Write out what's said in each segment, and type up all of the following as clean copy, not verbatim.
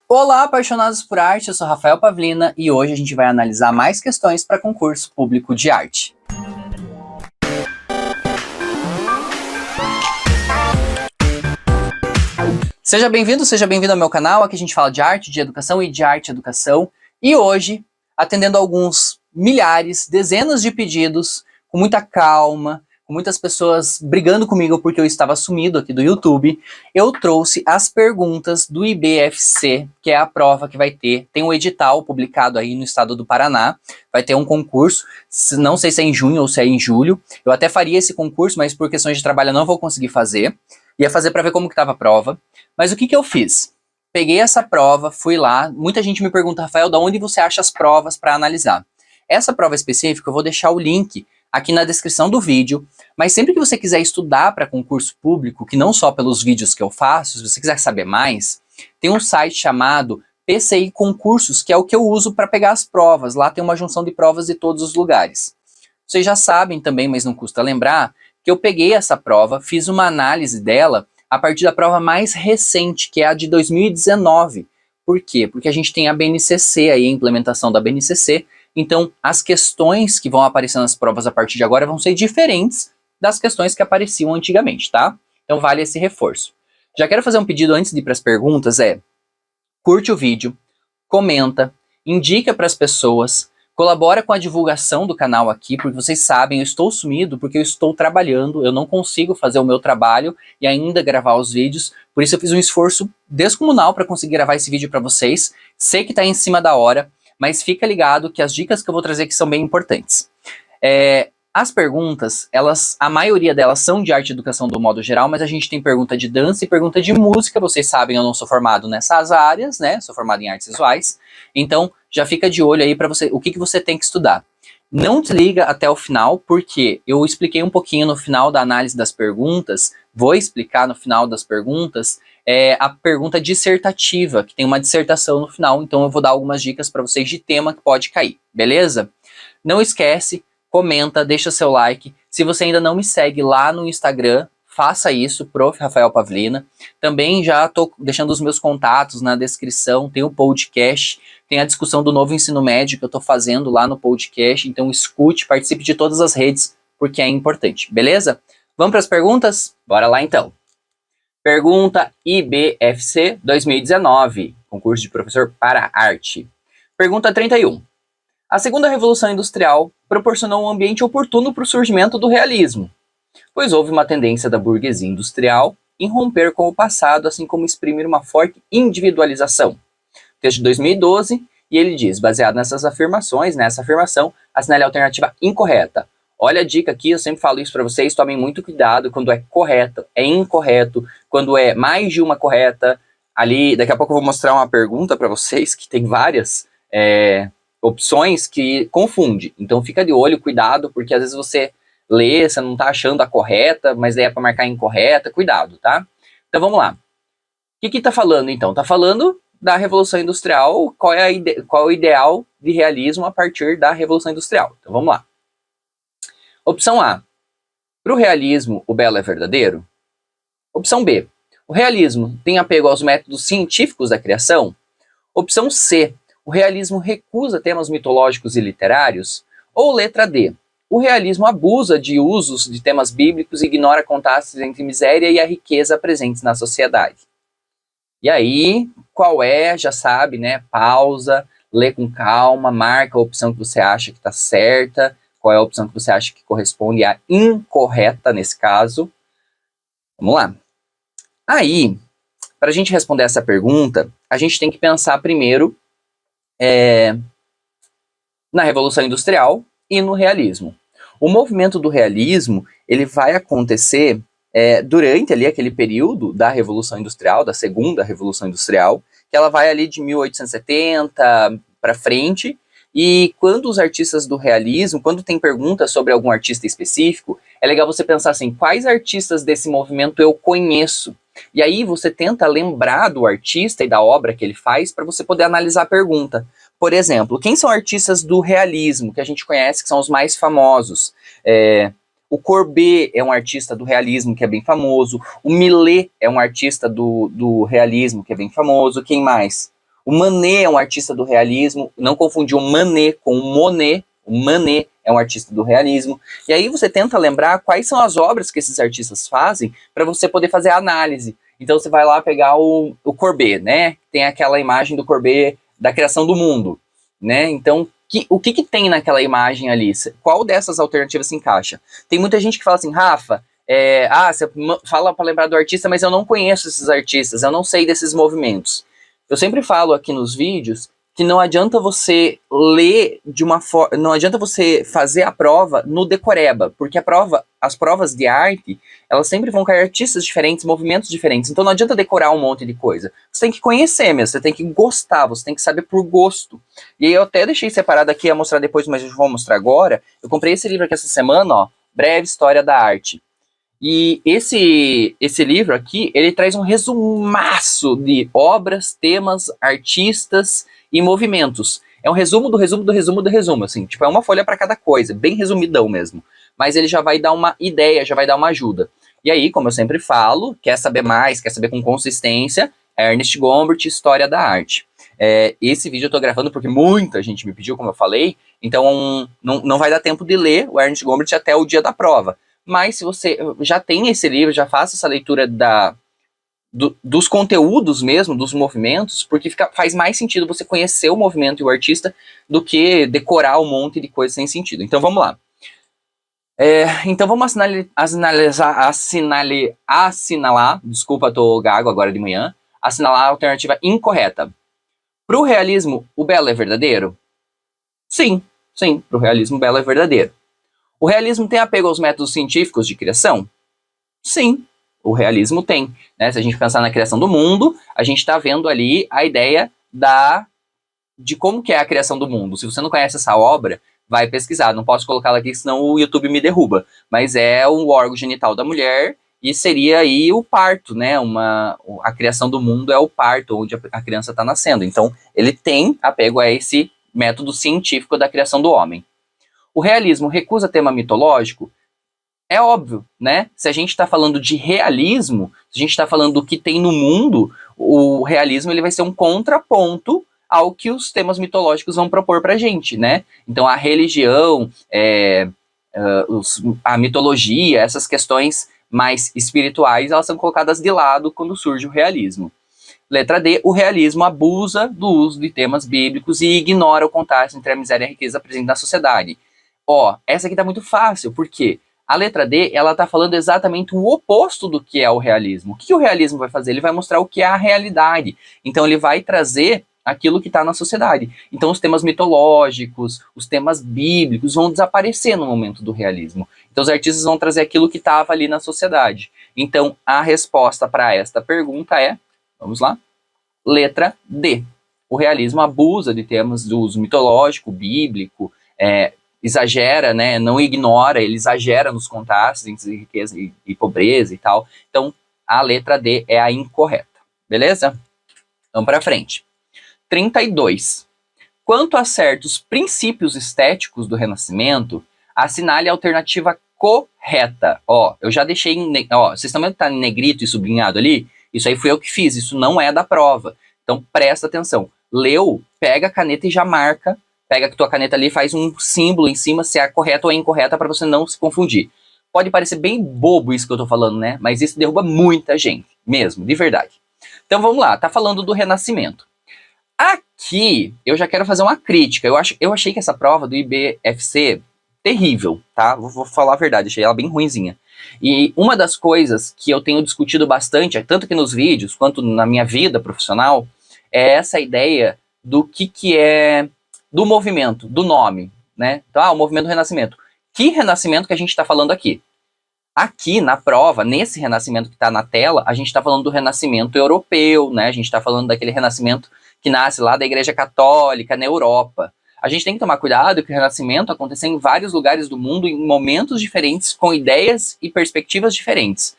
Olá, apaixonados por arte, eu sou Rafael Pavlina e hoje a gente vai analisar mais questões para concurso público de arte. Seja bem-vindo ao meu canal, aqui a gente fala de arte, de educação e de arte e educação. E hoje, atendendo alguns milhares, dezenas de pedidos, com muita calma, com muitas pessoas brigando comigo porque eu estava sumido aqui do YouTube, eu trouxe as perguntas do IBFC, que é a prova que vai ter. Tem um edital publicado aí no estado do Paraná, vai ter um concurso, não sei se é em junho ou se é em julho. Eu até faria esse concurso, mas por questões de trabalho eu não vou conseguir fazer. Ia fazer para ver como que estava a prova. Mas o que eu fiz? Peguei essa prova, fui lá, muita gente me pergunta, Rafael, de onde você acha as provas para analisar? Essa prova específica eu vou deixar o link aqui na descrição do vídeo, mas sempre que você quiser estudar para concurso público, que não só pelos vídeos que eu faço, se você quiser saber mais, tem um site chamado PCI Concursos, que é o que eu uso para pegar as provas. Lá tem uma junção de provas de todos os lugares. Vocês já sabem também, mas não custa lembrar, que eu peguei essa prova, fiz uma análise dela a partir da prova mais recente, que é a de 2019. Por quê? Porque a gente tem a BNCC aí, a implementação da BNCC, então as questões que vão aparecer nas provas a partir de agora vão ser diferentes das questões que apareciam antigamente, tá? Então vale esse reforço. Já quero fazer um pedido antes de ir para as perguntas, curte o vídeo, comenta, indica para as pessoas, colabora com a divulgação do canal aqui, porque vocês sabem, eu estou sumido porque eu estou trabalhando, eu não consigo fazer o meu trabalho e ainda gravar os vídeos, por isso eu fiz um esforço descomunal para conseguir gravar esse vídeo para vocês. Sei que está em cima da hora, mas fica ligado que as dicas que eu vou trazer aqui são bem importantes. As perguntas, a maioria delas são de arte e educação do modo geral, mas a gente tem pergunta de dança e pergunta de música. Vocês sabem, eu não sou formado nessas áreas, né? Sou formado em artes visuais. Então, já fica de olho aí para você, o que você tem que estudar. Não desliga até o final, porque eu expliquei um pouquinho no final da análise das perguntas, vou explicar no final das perguntas, a pergunta dissertativa, que tem uma dissertação no final, então eu vou dar algumas dicas para vocês de tema que pode cair, beleza? Não esquece, comenta, deixa seu like. Se você ainda não me segue lá no Instagram, faça isso, Prof. Rafael Pavlina. Também já estou deixando os meus contatos na descrição, tem o podcast, tem a discussão do novo ensino médio que eu estou fazendo lá no podcast, então escute, participe de todas as redes, porque é importante, beleza? Vamos para as perguntas? Bora lá então. Pergunta IBFC 2019, concurso de professor para arte. Pergunta 31. A segunda revolução industrial proporcionou um ambiente oportuno para o surgimento do realismo, pois houve uma tendência da burguesia industrial em romper com o passado, assim como exprimir uma forte individualização. Texto de 2012, e ele diz, baseado nessa afirmação, assinale a alternativa incorreta. Olha a dica aqui, eu sempre falo isso para vocês, tomem muito cuidado quando é correto, é incorreto, quando é mais de uma correta. Ali, daqui a pouco eu vou mostrar uma pergunta para vocês, que tem várias opções que confunde. Então fica de olho, cuidado, porque às vezes você lê, você não está achando a correta, mas daí é para marcar incorreta, cuidado, tá? Então vamos lá. O que está falando então? Está falando da Revolução Industrial, qual é o ideal de realismo a partir da Revolução Industrial. Então vamos lá. Opção A. Para o realismo, o belo é verdadeiro? Opção B. O realismo tem apego aos métodos científicos da criação? Opção C. O realismo recusa temas mitológicos e literários? Ou letra D. O realismo abusa de usos de temas bíblicos e ignora contrastes entre miséria e a riqueza presentes na sociedade. E aí, qual é? Já sabe, né? Pausa, lê com calma, marca a opção que você acha que está certa, qual é a opção que você acha que corresponde à incorreta nesse caso. Vamos lá. Aí, para a gente responder essa pergunta, a gente tem que pensar primeiro na Revolução Industrial e no realismo. O movimento do realismo, ele vai acontecer durante ali aquele período da Revolução Industrial, da Segunda Revolução Industrial, que ela vai ali de 1870 para frente, e quando os artistas do realismo, quando tem perguntas sobre algum artista específico, é legal você pensar assim, quais artistas desse movimento eu conheço? E aí você tenta lembrar do artista e da obra que ele faz para você poder analisar a pergunta. Por exemplo, quem são artistas do realismo que a gente conhece, que são os mais famosos? O Courbet é um artista do realismo que é bem famoso. O Millet é um artista do realismo que é bem famoso. Quem mais? O Manet é um artista do realismo, não confundir o Manet com o Monet. O Manet é um artista do realismo. E aí você tenta lembrar quais são as obras que esses artistas fazem para você poder fazer a análise. Então você vai lá pegar o Courbet, né? Tem aquela imagem do Courbet da criação do mundo, né? Então, o que tem naquela imagem ali? Qual dessas alternativas se encaixa? Tem muita gente que fala assim, Rafa, você fala para lembrar do artista, mas eu não conheço esses artistas, eu não sei desses movimentos. Eu sempre falo aqui nos vídeos que não adianta você ler de uma forma, não adianta você fazer a prova no decoreba, porque as provas de arte, elas sempre vão cair artistas diferentes, movimentos diferentes, então não adianta decorar um monte de coisa. Você tem que conhecer mesmo, você tem que gostar, você tem que saber por gosto. E aí eu até deixei separado aqui, a mostrar depois, mas eu vou mostrar agora. Eu comprei esse livro aqui essa semana, ó, Breve História da Arte. E esse livro aqui, ele traz um resumaço de obras, temas, artistas e movimentos. É um resumo do resumo do resumo do resumo, assim, tipo, é uma folha para cada coisa, bem resumidão mesmo. Mas ele já vai dar uma ideia, já vai dar uma ajuda. E aí, como eu sempre falo, quer saber mais, quer saber com consistência, Ernest Gombrich, História da Arte. Esse vídeo eu tô gravando porque muita gente me pediu, como eu falei, então não vai dar tempo de ler o Ernest Gombrich até o dia da prova. Mas se você já tem esse livro, já faça essa leitura dos conteúdos mesmo, dos movimentos, porque faz mais sentido você conhecer o movimento e o artista do que decorar um monte de coisas sem sentido. Então vamos lá. Então vamos assinalar, desculpa, tô gago agora de manhã, assinalar a alternativa incorreta. Para o realismo, o belo é verdadeiro? Sim, para o realismo, o belo é verdadeiro. O realismo tem apego aos métodos científicos de criação? Sim, o realismo tem. Né? Se a gente pensar na criação do mundo, a gente está vendo ali a ideia de como que é a criação do mundo. Se você não conhece essa obra, vai pesquisar. Não posso colocá-la aqui, senão o YouTube me derruba. Mas é o órgão genital da mulher e seria aí o parto, né? A criação do mundo é o parto, onde a criança está nascendo. Então, ele tem apego a esse método científico da criação do homem. O realismo recusa tema mitológico? É óbvio, né? Se a gente está falando de realismo, se a gente está falando do que tem no mundo, o realismo ele vai ser um contraponto ao que os temas mitológicos vão propor para a gente, né? Então a religião, a mitologia, essas questões mais espirituais, elas são colocadas de lado quando surge o realismo. Letra D, o realismo abusa do uso de temas bíblicos e ignora o contraste entre a miséria e a riqueza presente na sociedade. Essa aqui tá muito fácil, porque a letra D, ela tá falando exatamente o oposto do que é o realismo. O que o realismo vai fazer? Ele vai mostrar o que é a realidade. Então ele vai trazer aquilo que está na sociedade. Então os temas mitológicos, os temas bíblicos vão desaparecer no momento do realismo. Então os artistas vão trazer aquilo que estava ali na sociedade. Então a resposta para esta pergunta é, vamos lá, letra D. O realismo abusa de temas do uso mitológico, bíblico, exagera, né, não ignora, ele exagera nos contrastes entre riqueza e pobreza e tal. Então, a letra D é a incorreta. Beleza? Vamos para frente. 32. Quanto a certos princípios estéticos do Renascimento, assinale a alternativa correta. Eu já deixei, vocês estão vendo que tá em negrito e sublinhado ali? Isso aí fui eu que fiz, isso não é da prova. Então, presta atenção. Leu, pega a caneta e já marca. Pega a tua caneta ali e faz um símbolo em cima se é correta ou é incorreta para você não se confundir. Pode parecer bem bobo isso que eu tô falando, né? Mas isso derruba muita gente, mesmo, de verdade. Então vamos lá, tá falando do Renascimento. Aqui, eu já quero fazer uma crítica. Eu achei que essa prova do IBFC, terrível, tá? Vou falar a verdade, achei ela bem ruinzinha. E uma das coisas que eu tenho discutido bastante, tanto aqui nos vídeos, quanto na minha vida profissional, é essa ideia do que é... do movimento, do nome, né? Então, o movimento do Renascimento. Que Renascimento que a gente está falando aqui? Aqui na prova, nesse Renascimento que está na tela, a gente está falando do Renascimento europeu, né? A gente está falando daquele Renascimento que nasce lá da Igreja Católica na Europa. A gente tem que tomar cuidado que o Renascimento aconteceu em vários lugares do mundo, em momentos diferentes, com ideias e perspectivas diferentes.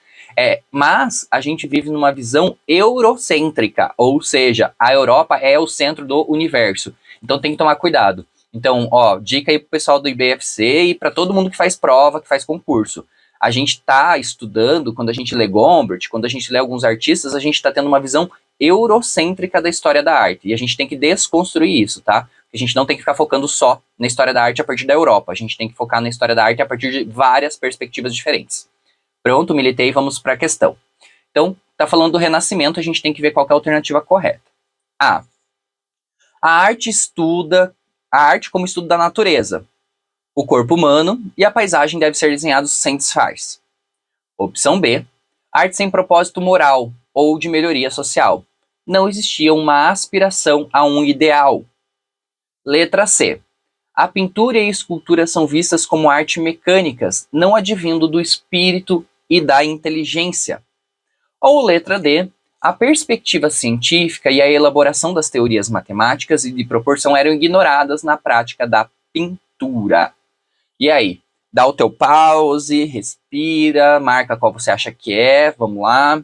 Mas a gente vive numa visão eurocêntrica, ou seja, a Europa é o centro do universo. Então tem que tomar cuidado. Então, dica aí pro pessoal do IBFC e para todo mundo que faz prova, que faz concurso. A gente está estudando, quando a gente lê Gombrich, quando a gente lê alguns artistas, a gente está tendo uma visão eurocêntrica da história da arte. E a gente tem que desconstruir isso, tá? A gente não tem que ficar focando só na história da arte a partir da Europa. A gente tem que focar na história da arte a partir de várias perspectivas diferentes. Pronto, militei, vamos para a questão. Então, tá falando do Renascimento, a gente tem que ver qual que é a alternativa correta. A arte como estudo da natureza, o corpo humano e a paisagem deve ser desenhados sem disfarce. Opção B, arte sem propósito moral ou de melhoria social. Não existia uma aspiração a um ideal. Letra C, a pintura e a escultura são vistas como arte mecânicas, não advindo do espírito e da inteligência. Ou letra D, a perspectiva científica e a elaboração das teorias matemáticas e de proporção eram ignoradas na prática da pintura. E aí? Dá o teu pause, respira, marca qual você acha que é, vamos lá.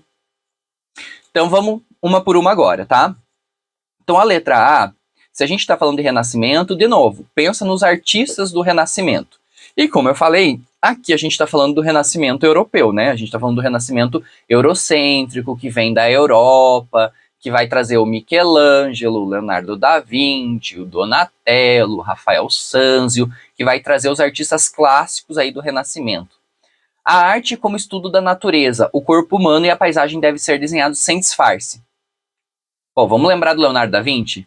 Então vamos uma por uma agora, tá? Então a letra A, se a gente está falando de Renascimento, de novo, pensa nos artistas do Renascimento. E como eu falei, aqui a gente está falando do Renascimento europeu, né? A gente está falando do Renascimento eurocêntrico, que vem da Europa, que vai trazer o Michelangelo, o Leonardo da Vinci, o Donatello, o Rafael Sanzio, que vai trazer os artistas clássicos aí do Renascimento. A arte como estudo da natureza, o corpo humano e a paisagem devem ser desenhados sem disfarce. Bom, vamos lembrar do Leonardo da Vinci?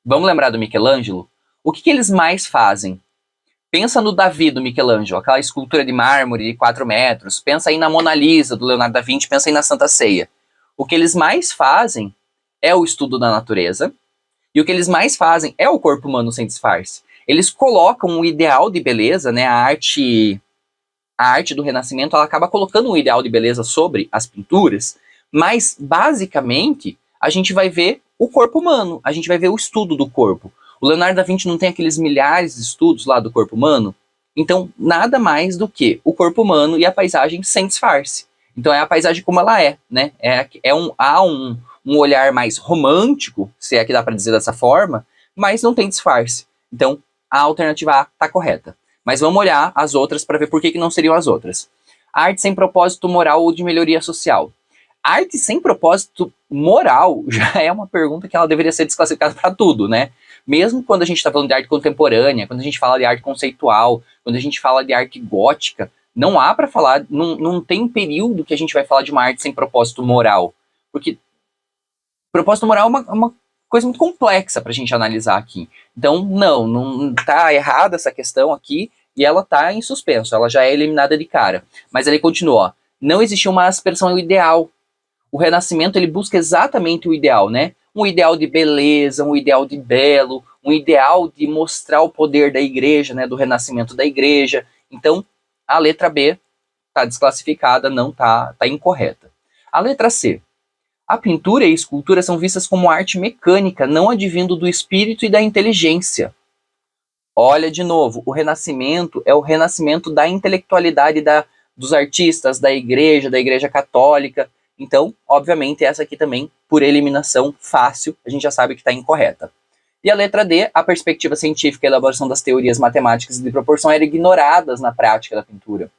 Vamos lembrar do Michelangelo? O que eles mais fazem? Pensa no Davi do Michelangelo, aquela escultura de mármore de 4 metros. Pensa aí na Mona Lisa do Leonardo da Vinci, pensa aí na Santa Ceia. O que eles mais fazem é o estudo da natureza, e o que eles mais fazem é o corpo humano sem disfarce. Eles colocam um ideal de beleza, né? A arte do Renascimento, ela acaba colocando um ideal de beleza sobre as pinturas, mas basicamente a gente vai ver o corpo humano, a gente vai ver o estudo do corpo. O Leonardo da Vinci não tem aqueles milhares de estudos lá do corpo humano? Então, nada mais do que o corpo humano e a paisagem sem disfarce. Então, é a paisagem como ela é, né? Há um olhar mais romântico, se é que dá para dizer dessa forma, mas não tem disfarce. Então, a alternativa A está correta. Mas vamos olhar as outras para ver por que não seriam as outras. Arte sem propósito moral ou de melhoria social. Arte sem propósito moral já é uma pergunta que ela deveria ser desclassificada para tudo, né? Mesmo quando a gente está falando de arte contemporânea, quando a gente fala de arte conceitual, quando a gente fala de arte gótica, não há para falar, não tem período que a gente vai falar de uma arte sem propósito moral. Porque propósito moral é uma coisa muito complexa para a gente analisar aqui. Então, não está errada essa questão aqui e ela está em suspenso, ela já é eliminada de cara. Mas ele continua, ó, não existia uma aspersão ideal. O Renascimento, ele busca exatamente o ideal, né? Um ideal de beleza, um ideal de belo, um ideal de mostrar o poder da igreja, né? Do renascimento da igreja. Então, a letra B está desclassificada, não tá incorreta. A letra C. A pintura e a escultura são vistas como arte mecânica, não advindo do espírito e da inteligência. Olha de novo, o Renascimento é o renascimento da intelectualidade dos artistas, da igreja católica. Então, obviamente, essa aqui também, por eliminação fácil, a gente já sabe que está incorreta. E a letra D, a perspectiva científica e a elaboração das teorias matemáticas de proporção eram ignoradas na prática da pintura.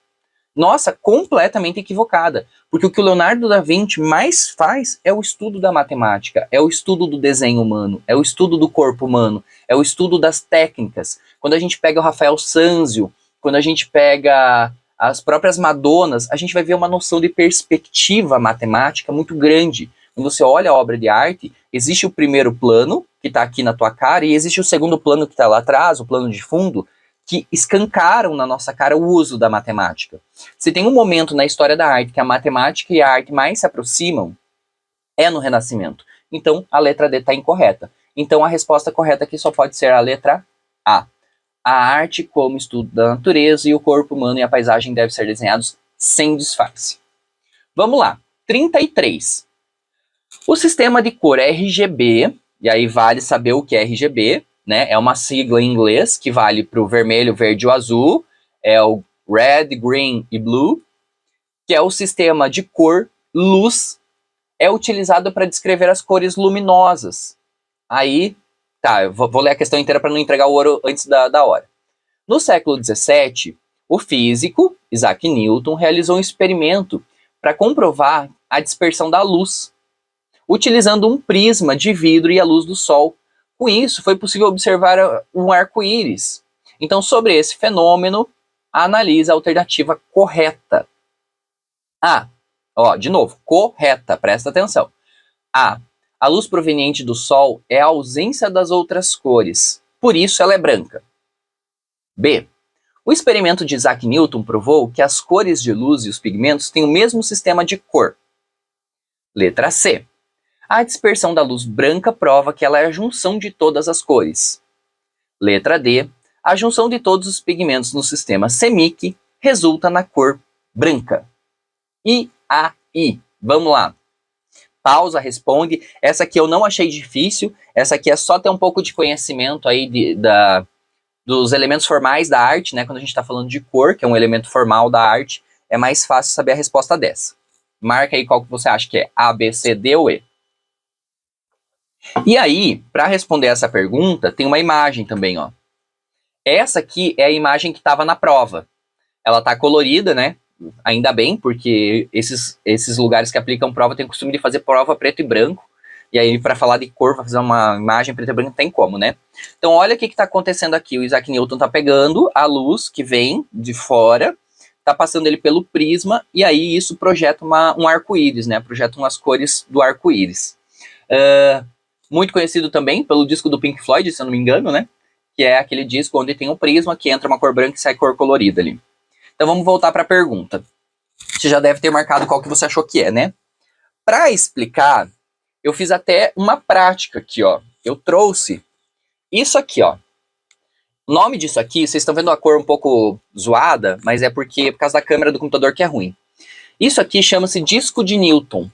Nossa, completamente equivocada, porque o que o Leonardo da Vinci mais faz é o estudo da matemática, é o estudo do desenho humano, é o estudo do corpo humano, é o estudo das técnicas. Quando a gente pega o Rafael Sanzio, quando a gente pega as próprias Madonas, a gente vai ver uma noção de perspectiva matemática muito grande. Quando você olha a obra de arte, existe o primeiro plano, que está aqui na tua cara, e existe o segundo plano que está lá atrás, o plano de fundo, que escancaram na nossa cara o uso da matemática. Se tem um momento na história da arte que a matemática e a arte mais se aproximam, é no Renascimento. Então, a letra D está incorreta. Então, a resposta correta aqui só pode ser a letra A. A arte como estudo da natureza e o corpo humano e a paisagem devem ser desenhados sem disfarce. Vamos lá. 33. O sistema de cor RGB, e aí vale saber o que é RGB, né? É uma sigla em inglês que vale para o vermelho, verde e o azul. É o red, green e blue, que é o sistema de cor luz, é utilizado para descrever as cores luminosas. Aí, tá, eu vou ler a questão inteira para não entregar o ouro antes da hora. No século XVII, o físico Isaac Newton realizou um experimento para comprovar a dispersão da luz. utilizando um prisma de vidro e a luz do sol. Com isso, foi possível observar um arco-íris. Então, sobre esse fenômeno, analise a alternativa correta. A. Ó, de novo, correta, presta atenção. A luz proveniente do sol é a ausência das outras cores, por isso ela é branca. B. O experimento de Isaac Newton provou que as cores de luz e os pigmentos têm o mesmo sistema de cor. Letra C. A dispersão da luz branca prova que ela é a junção de todas as cores. Letra D. A junção de todos os pigmentos no sistema CMYK resulta na cor branca. E aí, vamos lá. Pausa, responde. Essa aqui eu não achei difícil. Essa aqui é só ter um pouco de conhecimento aí dos elementos formais da arte, né? Quando a gente está falando de cor, que é um elemento formal da arte, é mais fácil saber a resposta dessa. Marca aí qual que você acha que é, A, B, C, D ou E. E aí, para responder essa pergunta, tem uma imagem também, ó. Essa aqui é a imagem que estava na prova. Ela tá colorida, né? Ainda bem, porque esses lugares que aplicam prova têm o costume de fazer prova preto e branco. E aí, para falar de cor, fazer uma imagem preto e branco, não tem como, né? Então, olha o que está acontecendo aqui. O Isaac Newton está pegando a luz que vem de fora, está passando ele pelo prisma, e aí isso projeta um arco-íris, né? Projeta umas cores do arco-íris. Muito conhecido também pelo disco do Pink Floyd, se eu não me engano, né? Que é aquele disco onde tem um prisma, que entra uma cor branca e sai cor colorida ali. Então, vamos voltar para a pergunta. Você já deve ter marcado qual que você achou que é, né? Para explicar, eu fiz até uma prática aqui, ó. Eu trouxe isso aqui, ó. O nome disso aqui, vocês estão vendo a cor um pouco zoada, mas é por causa da câmera do computador que é ruim. Isso aqui chama-se disco de Newton.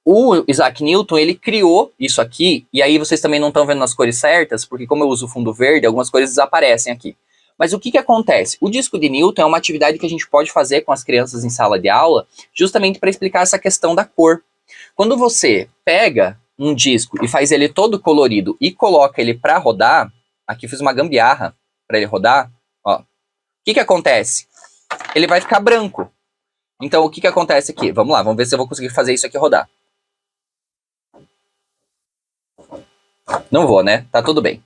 O Isaac Newton, ele criou isso aqui, e aí vocês também não estão vendo as cores certas, porque como eu uso o fundo verde, algumas cores desaparecem aqui. Mas o que acontece? O disco de Newton é uma atividade que a gente pode fazer com as crianças em sala de aula, justamente para explicar essa questão da cor. Quando você pega um disco e faz ele todo colorido e coloca ele para rodar, aqui eu fiz uma gambiarra para ele rodar, ó. O que acontece? Ele vai ficar branco. Então o que acontece aqui? Vamos lá, vamos ver se eu vou conseguir fazer isso aqui rodar. Não vou, né? Tá tudo bem.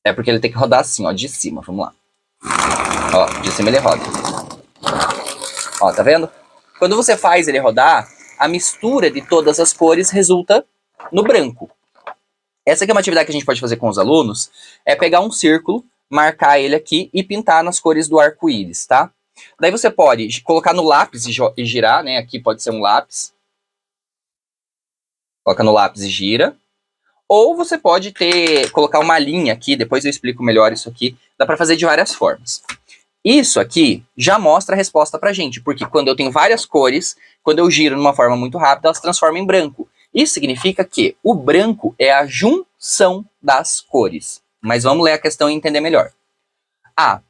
É porque ele tem que rodar assim, ó, de cima. Vamos lá. Ó, de cima ele roda. Ó, tá vendo? Quando você faz ele rodar, a mistura de todas as cores resulta no branco. Essa aqui é uma atividade que a gente pode fazer com os alunos, é pegar um círculo, marcar ele aqui e pintar nas cores do arco-íris, tá? Daí você pode colocar no lápis e girar, né? Aqui pode ser um lápis. Coloca no lápis e gira. Ou você pode colocar uma linha aqui, depois eu explico melhor isso aqui. Dá para fazer de várias formas. Isso aqui já mostra a resposta pra gente, porque quando eu tenho várias cores, quando eu giro numa forma muito rápida, elas se transformam em branco. Isso significa que o branco é a junção das cores. Mas vamos ler a questão e entender melhor. A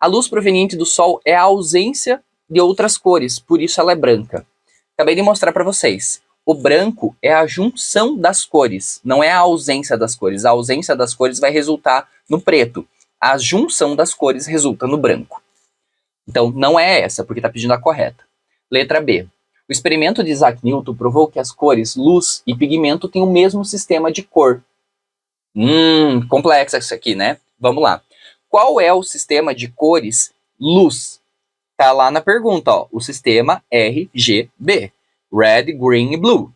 luz proveniente do sol é a ausência de outras cores, por isso ela é branca. Acabei de mostrar para vocês. O branco é a junção das cores, não é a ausência das cores. A ausência das cores vai resultar no preto. A junção das cores resulta no branco. Então, não é essa, porque está pedindo a correta. Letra B. O experimento de Isaac Newton provou que as cores luz e pigmento têm o mesmo sistema de cor. Complexo isso aqui, né? Vamos lá. Qual é o sistema de cores luz? Tá lá na pergunta, ó. O sistema RGB. Red, Green e Blue.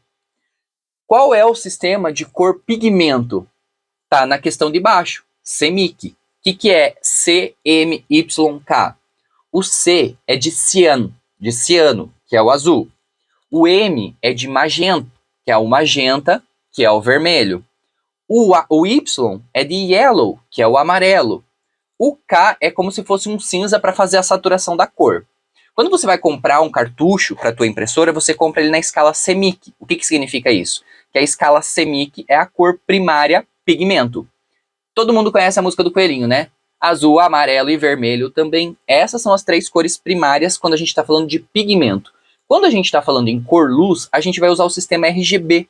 Qual é o sistema de cor pigmento? Tá na questão de baixo. CMYK. O que é CMYK? O C é de ciano, que é o azul. O M é de magenta, que é o magenta, que é o vermelho. O Y é de yellow, que é o amarelo. O K é como se fosse um cinza para fazer a saturação da cor. Quando você vai comprar um cartucho para a tua impressora, você compra ele na escala CMYK. O que significa isso? Que a escala CMYK é a cor primária pigmento. Todo mundo conhece a música do Coelhinho, né? Azul, amarelo e vermelho também. Essas são as três cores primárias quando a gente está falando de pigmento. Quando a gente está falando em cor luz, a gente vai usar o sistema RGB,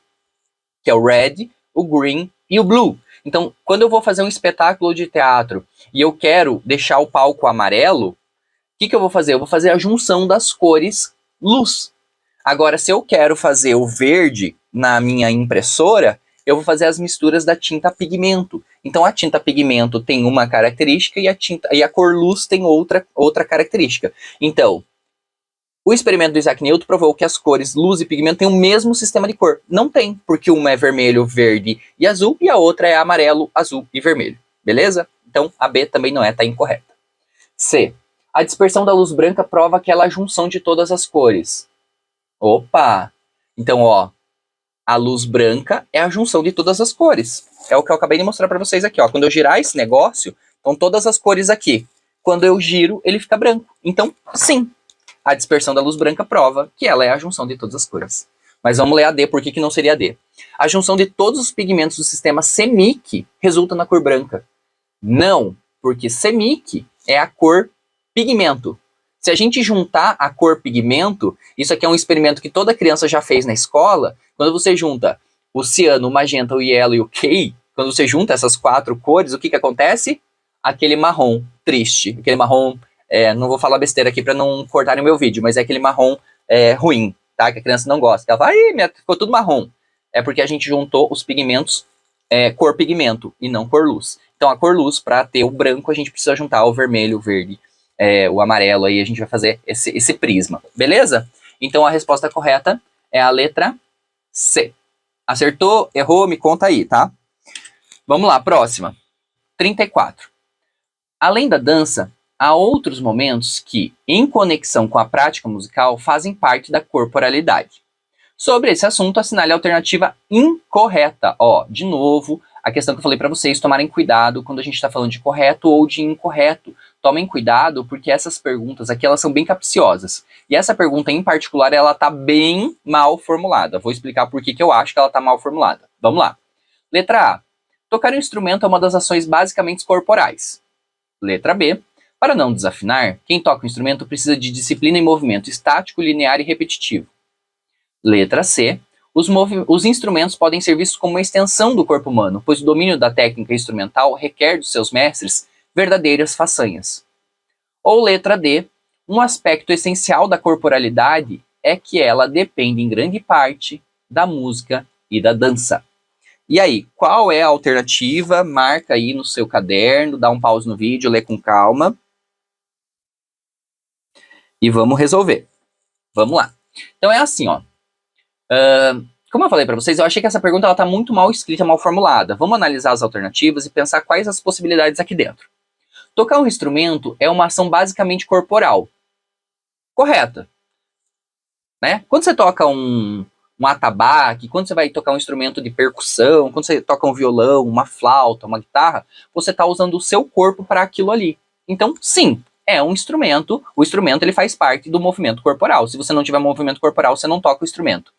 que é o red, o green e o blue. Então, quando eu vou fazer um espetáculo de teatro e eu quero deixar o palco amarelo, o que eu vou fazer? Eu vou fazer a junção das cores luz. Agora, se eu quero fazer o verde na minha impressora, eu vou fazer as misturas da tinta pigmento. Então a tinta pigmento tem uma característica e a cor luz tem outra característica. Então, o experimento do Isaac Newton provou que as cores luz e pigmento têm o mesmo sistema de cor. Não tem, porque uma é vermelho, verde e azul, e a outra é amarelo, azul e vermelho. Beleza? Então a B também não é, tá incorreta. C. A dispersão da luz branca prova que ela é a junção de todas as cores. Opa! Então, ó, a luz branca é a junção de todas as cores. É o que eu acabei de mostrar para vocês aqui, ó. Quando eu girar esse negócio, estão todas as cores aqui. Quando eu giro, ele fica branco. Então, sim, a dispersão da luz branca prova que ela é a junção de todas as cores. Mas vamos ler a D, por que não seria a D? A junção de todos os pigmentos do sistema CMYK resulta na cor branca. Não, porque CMYK é a cor pigmento. Se a gente juntar a cor pigmento, isso aqui é um experimento que toda criança já fez na escola, quando você junta o ciano, o magenta, o yellow e o key, quando você junta essas 4 cores, o que acontece? Aquele marrom triste, aquele marrom, não vou falar besteira aqui para não cortarem o meu vídeo, mas é aquele marrom ruim, tá? Que a criança não gosta. Ela fala, ficou tudo marrom. É porque a gente juntou os pigmentos cor pigmento e não cor luz. Então a cor luz, para ter o branco, a gente precisa juntar o vermelho, o verde, o amarelo, aí a gente vai fazer esse prisma, beleza? Então a resposta correta é a letra C. Acertou? Errou? Me conta aí, tá? Vamos lá, próxima. 34. Além da dança, há outros momentos que, em conexão com a prática musical, fazem parte da corporalidade. Sobre esse assunto, assinale a alternativa incorreta. Ó, de novo, a questão que eu falei para vocês, tomarem cuidado quando a gente está falando de correto ou de incorreto. Tomem cuidado, porque essas perguntas aqui, elas são bem capciosas. E essa pergunta em particular, ela tá bem mal formulada. Vou explicar por que eu acho que ela tá mal formulada. Vamos lá. Letra A. Tocar um instrumento é uma das ações basicamente corporais. Letra B. Para não desafinar, quem toca o instrumento precisa de disciplina em movimento estático, linear e repetitivo. Letra C. Os instrumentos podem ser vistos como uma extensão do corpo humano, pois o domínio da técnica instrumental requer dos seus mestres verdadeiras façanhas. Ou letra D. Um aspecto essencial da corporalidade é que ela depende em grande parte da música e da dança. E aí, qual é a alternativa? Marca aí no seu caderno, dá um pause no vídeo, lê com calma. E vamos resolver. Vamos lá. Então é assim, ó. Como eu falei para vocês, eu achei que essa pergunta está muito mal escrita, mal formulada. Vamos analisar as alternativas e pensar quais as possibilidades aqui dentro. Tocar um instrumento é uma ação basicamente corporal. Correta. Né? Quando você toca um atabaque, quando você vai tocar um instrumento de percussão, quando você toca um violão, uma flauta, uma guitarra, você está usando o seu corpo para aquilo ali. Então, sim, é um instrumento. O instrumento ele faz parte do movimento corporal. Se você não tiver movimento corporal, você não toca o instrumento.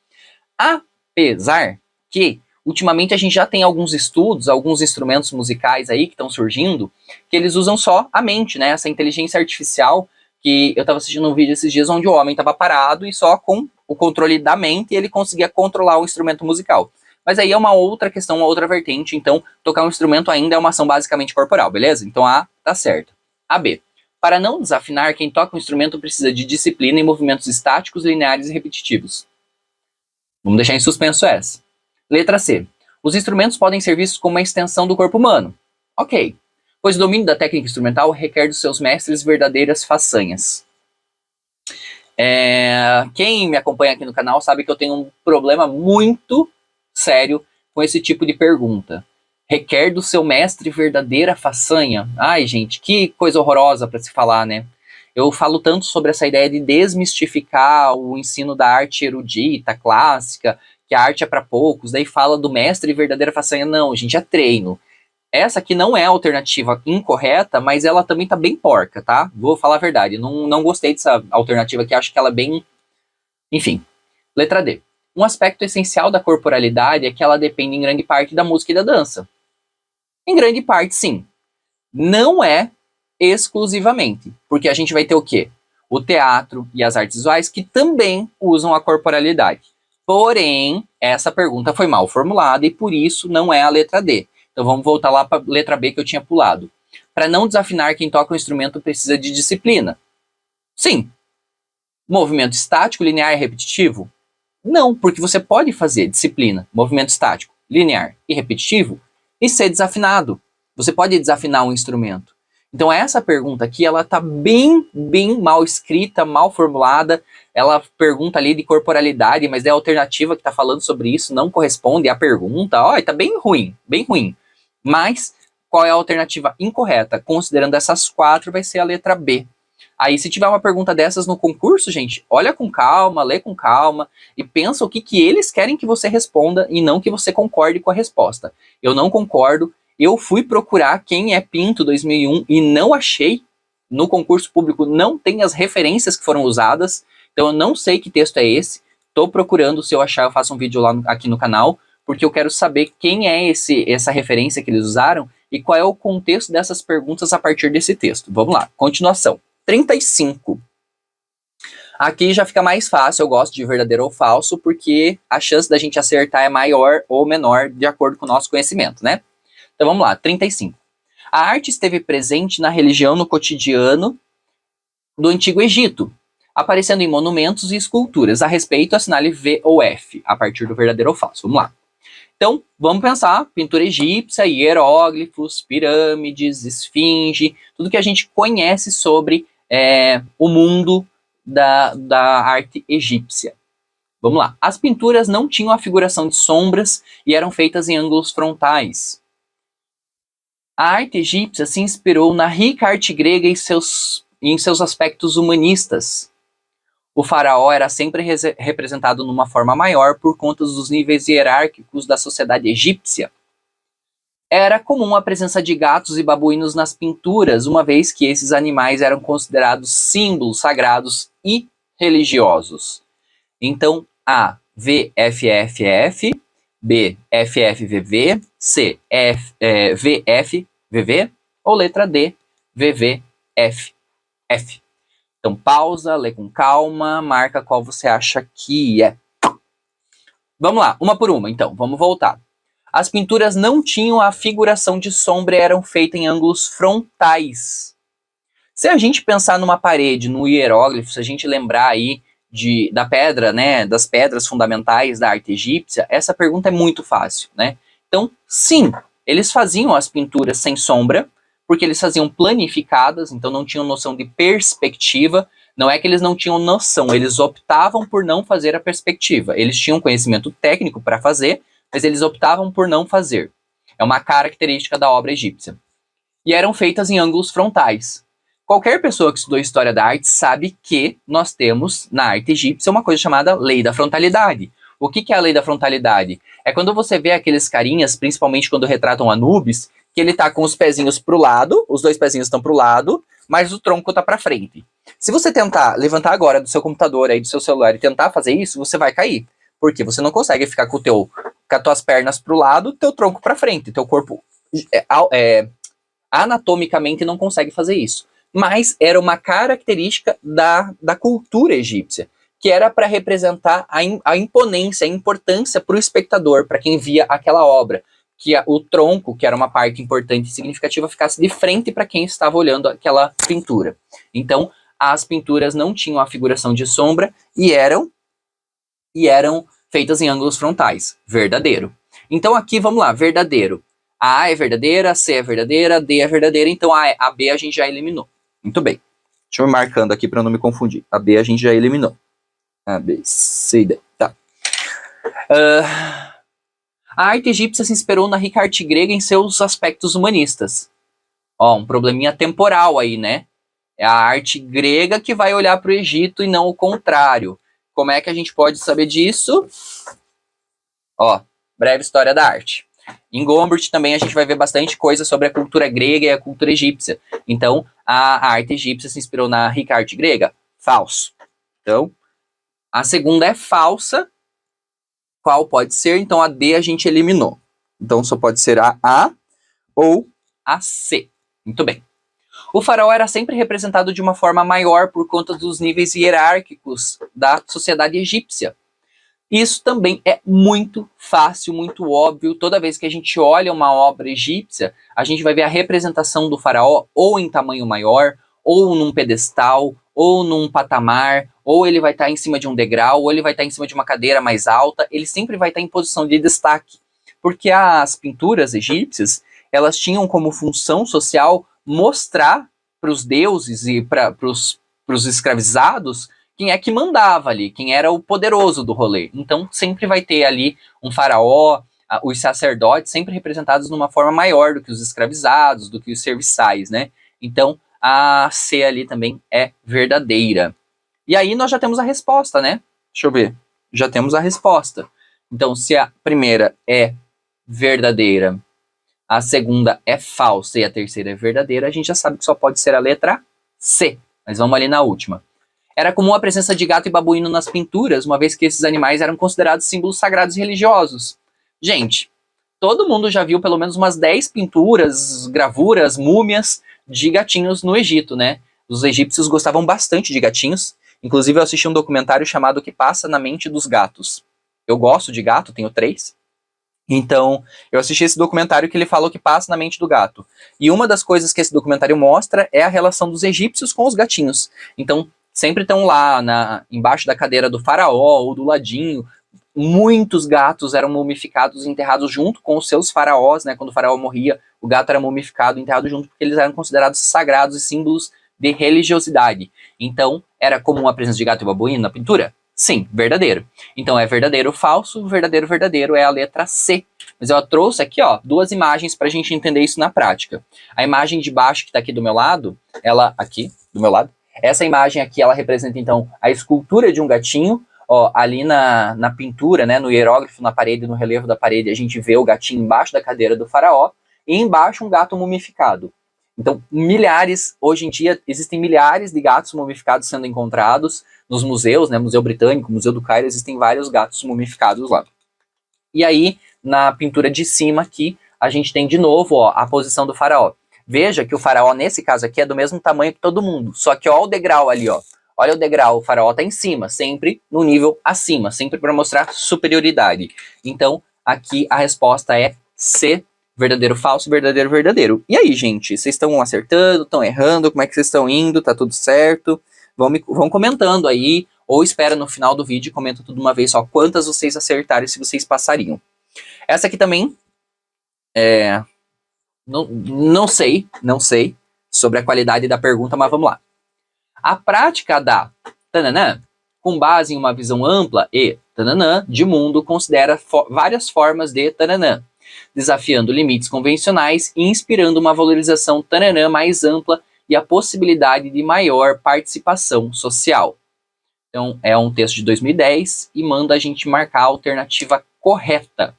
Apesar que, ultimamente, a gente já tem alguns estudos, alguns instrumentos musicais aí que estão surgindo, que eles usam só a mente, né? Essa inteligência artificial, que eu estava assistindo um vídeo esses dias onde o homem estava parado e só com o controle da mente ele conseguia controlar o instrumento musical. Mas aí é uma outra questão, uma outra vertente, então tocar um instrumento ainda é uma ação basicamente corporal, beleza? Então A tá certa. A B. Para não desafinar, quem toca um instrumento precisa de disciplina em movimentos estáticos, lineares e repetitivos. Vamos deixar em suspenso essa. Letra C. Os instrumentos podem ser vistos como uma extensão do corpo humano. Ok. Pois o domínio da técnica instrumental requer dos seus mestres verdadeiras façanhas. Quem me acompanha aqui no canal sabe que eu tenho um problema muito sério com esse tipo de pergunta. Requer do seu mestre verdadeira façanha? Ai, gente, que coisa horrorosa para se falar, né? Eu falo tanto sobre essa ideia de desmistificar o ensino da arte erudita, clássica, que a arte é para poucos, daí fala do mestre verdadeira façanha. Não, gente, é treino. Essa aqui não é a alternativa incorreta, mas ela também tá bem porca, tá? Vou falar a verdade, não gostei dessa alternativa aqui, acho que ela é bem... Enfim. Letra D. Um aspecto essencial da corporalidade é que ela depende em grande parte da música e da dança. Em grande parte, sim. Não é exclusivamente, porque a gente vai ter o quê? O teatro e as artes visuais que também usam a corporalidade. Porém, essa pergunta foi mal formulada e por isso não é a letra D. Então vamos voltar lá para a letra B que eu tinha pulado. Para não desafinar, quem toca um instrumento precisa de disciplina. Sim. Movimento estático, linear e repetitivo? Não, porque você pode fazer disciplina, movimento estático, linear e repetitivo e ser desafinado. Você pode desafinar um instrumento. Então essa pergunta aqui, ela tá bem mal escrita, mal formulada. Ela pergunta ali de corporalidade, mas é a alternativa que tá falando sobre isso, não corresponde à pergunta. Ó, tá bem ruim, bem ruim. Mas qual é a alternativa incorreta? Considerando essas 4, vai ser a letra B. Aí, se tiver uma pergunta dessas no concurso, gente, olha com calma, lê com calma e pensa o que eles querem que você responda e não que você concorde com a resposta. Eu não concordo. Eu fui procurar quem é Pinto 2001 e não achei. No concurso público não tem as referências que foram usadas. Então, eu não sei que texto é esse. Estou procurando, se eu achar, eu faço um vídeo lá aqui no canal, porque eu quero saber quem é essa referência que eles usaram e qual é o contexto dessas perguntas a partir desse texto. Vamos lá, continuação. 35. Aqui já fica mais fácil, eu gosto de verdadeiro ou falso, porque a chance da gente acertar é maior ou menor de acordo com o nosso conhecimento, né? Então vamos lá, 35. A arte esteve presente na religião no cotidiano do Antigo Egito, aparecendo em monumentos e esculturas. A respeito, assinale V ou F, a partir do verdadeiro ou falso. Vamos lá. Então, vamos pensar, pintura egípcia, hieróglifos, pirâmides, esfinge, tudo que a gente conhece sobre o mundo da arte egípcia. Vamos lá. As pinturas não tinham a figuração de sombras e eram feitas em ângulos frontais. A arte egípcia se inspirou na rica arte grega em seus aspectos humanistas. O faraó era sempre representado numa forma maior por conta dos níveis hierárquicos da sociedade egípcia. Era comum a presença de gatos e babuínos nas pinturas, uma vez que esses animais eram considerados símbolos sagrados e religiosos. Então, A, V, F, F, F, B, F, F, V, V, C, F, V, F, V, V, ou letra D, V, V, F, F. Então, pausa, lê com calma, marca qual você acha que é. Vamos lá, uma por uma, então, vamos voltar. As pinturas não tinham a figuração de sombra e eram feitas em ângulos frontais. Se a gente pensar numa parede, no hieróglifo, se a gente lembrar aí da pedra, né, das pedras fundamentais da arte egípcia, essa pergunta é muito fácil, né? Então, sim, eles faziam as pinturas sem sombra, porque eles faziam planificadas, então não tinham noção de perspectiva. Não é que eles não tinham noção, eles optavam por não fazer a perspectiva. Eles tinham conhecimento técnico para fazer, mas eles optavam por não fazer. É uma característica da obra egípcia. E eram feitas em ângulos frontais. Qualquer pessoa que estudou história da arte sabe que nós temos na arte egípcia uma coisa chamada lei da frontalidade. O que é a lei da frontalidade? É quando você vê aqueles carinhas, principalmente quando retratam Anubis, que ele tá com os pezinhos pro lado, os 2 pezinhos estão pro lado, mas o tronco tá pra frente. Se você tentar levantar agora do seu computador aí, do seu celular e tentar fazer isso, você vai cair. Porque você não consegue ficar com as tuas pernas pro lado, teu tronco pra frente. Teu corpo anatomicamente não consegue fazer isso. Mas era uma característica da cultura egípcia, que era para representar a imponência, a importância para o espectador, para quem via aquela obra, que o tronco, que era uma parte importante e significativa, ficasse de frente para quem estava olhando aquela pintura. Então, as pinturas não tinham a figuração de sombra e eram feitas em ângulos frontais. Verdadeiro. Então, aqui, vamos lá, verdadeiro. A A é verdadeira, a C é verdadeira, a D é verdadeira, então a B a gente já eliminou. Muito bem. Deixa eu ir marcando aqui para não me confundir. A B a gente já eliminou. A, B, C, D. Tá. A arte egípcia se inspirou na rica arte grega em seus aspectos humanistas. Ó, um probleminha temporal aí, né? É a arte grega que vai olhar para o Egito e não o contrário. Como é que a gente pode saber disso? Ó, breve história da arte. Em Gombrich também a gente vai ver bastante coisa sobre a cultura grega e a cultura egípcia. Então, a arte egípcia se inspirou na rica arte grega? Falso. Então, a segunda é falsa. Qual pode ser? Então, a D a gente eliminou. Então, só pode ser a A ou a C. Muito bem. O faraó era sempre representado de uma forma maior por conta dos níveis hierárquicos da sociedade egípcia. Isso também é muito fácil, muito óbvio. Toda vez que a gente olha uma obra egípcia, a gente vai ver a representação do faraó ou em tamanho maior, ou num pedestal, ou num patamar, ou ele vai estar em cima de um degrau, ou ele vai estar em cima de uma cadeira mais alta, ele sempre vai estar em posição de destaque, porque as pinturas egípcias, elas tinham como função social mostrar para os deuses e para os escravizados quem é que mandava ali, quem era o poderoso do rolê. Então sempre vai ter ali um faraó, os sacerdotes sempre representados numa forma maior do que os escravizados, do que os serviçais, né? Então a C ali também é verdadeira. E aí nós já temos a resposta, né? Deixa eu ver. Já temos a resposta. Então, se a primeira é verdadeira, a segunda é falsa e a terceira é verdadeira, a gente já sabe que só pode ser a letra C. Mas vamos ali na última. Era comum a presença de gato e babuíno nas pinturas, uma vez que esses animais eram considerados símbolos sagrados e religiosos. Gente, todo mundo já viu pelo menos umas 10 pinturas, gravuras, múmias de gatinhos no Egito, né? Os egípcios gostavam bastante de gatinhos. Inclusive eu assisti um documentário chamado O que passa na mente dos gatos. Eu gosto de gato, tenho 3. Então, eu assisti esse documentário que ele fala o que passa na mente do gato. E uma das coisas que esse documentário mostra é a relação dos egípcios com os gatinhos. Então, sempre estão lá embaixo da cadeira do faraó ou do ladinho. Muitos gatos eram mumificados e enterrados junto com os seus faraós, né? Quando o faraó morria, o gato era mumificado e enterrado junto, porque eles eram considerados sagrados e símbolos de religiosidade. Então, era comum a presença de gato e babuíno na pintura? Sim, verdadeiro. Então, é verdadeiro, falso, verdadeiro, verdadeiro é a letra C. Mas eu trouxe aqui, ó, 2 imagens para a gente entender isso na prática. A imagem de baixo, que está aqui do meu lado, ela aqui, do meu lado, essa imagem aqui, ela representa, então, a escultura de um gatinho. Ó, ali na pintura, né, no hierógrafo, na parede, no relevo da parede, a gente vê o gatinho embaixo da cadeira do faraó e embaixo um gato mumificado. Então, hoje em dia, existem milhares de gatos mumificados sendo encontrados nos museus, né, Museu Britânico, Museu do Cairo, existem vários gatos mumificados lá. E aí, na pintura de cima aqui, a gente tem de novo, ó, a posição do faraó. Veja que o faraó, nesse caso aqui, é do mesmo tamanho que todo mundo, só que ó o degrau ali, ó. Olha o degrau, o faraó tá em cima, sempre no nível acima, sempre para mostrar superioridade. Então, aqui a resposta é C, verdadeiro, falso, verdadeiro, verdadeiro. E aí, gente, vocês estão acertando, estão errando, como é que vocês estão indo, tá tudo certo? Vão comentando aí, ou espera no final do vídeo e comenta tudo de uma vez só, quantas vocês acertaram e se vocês passariam. Essa aqui também, não sei sobre a qualidade da pergunta, mas vamos lá. A prática da tananã, com base em uma visão ampla e tananã de mundo, considera várias formas de tananã, desafiando limites convencionais e inspirando uma valorização tananã mais ampla e a possibilidade de maior participação social. Então, é um texto de 2010 e manda a gente marcar a alternativa correta.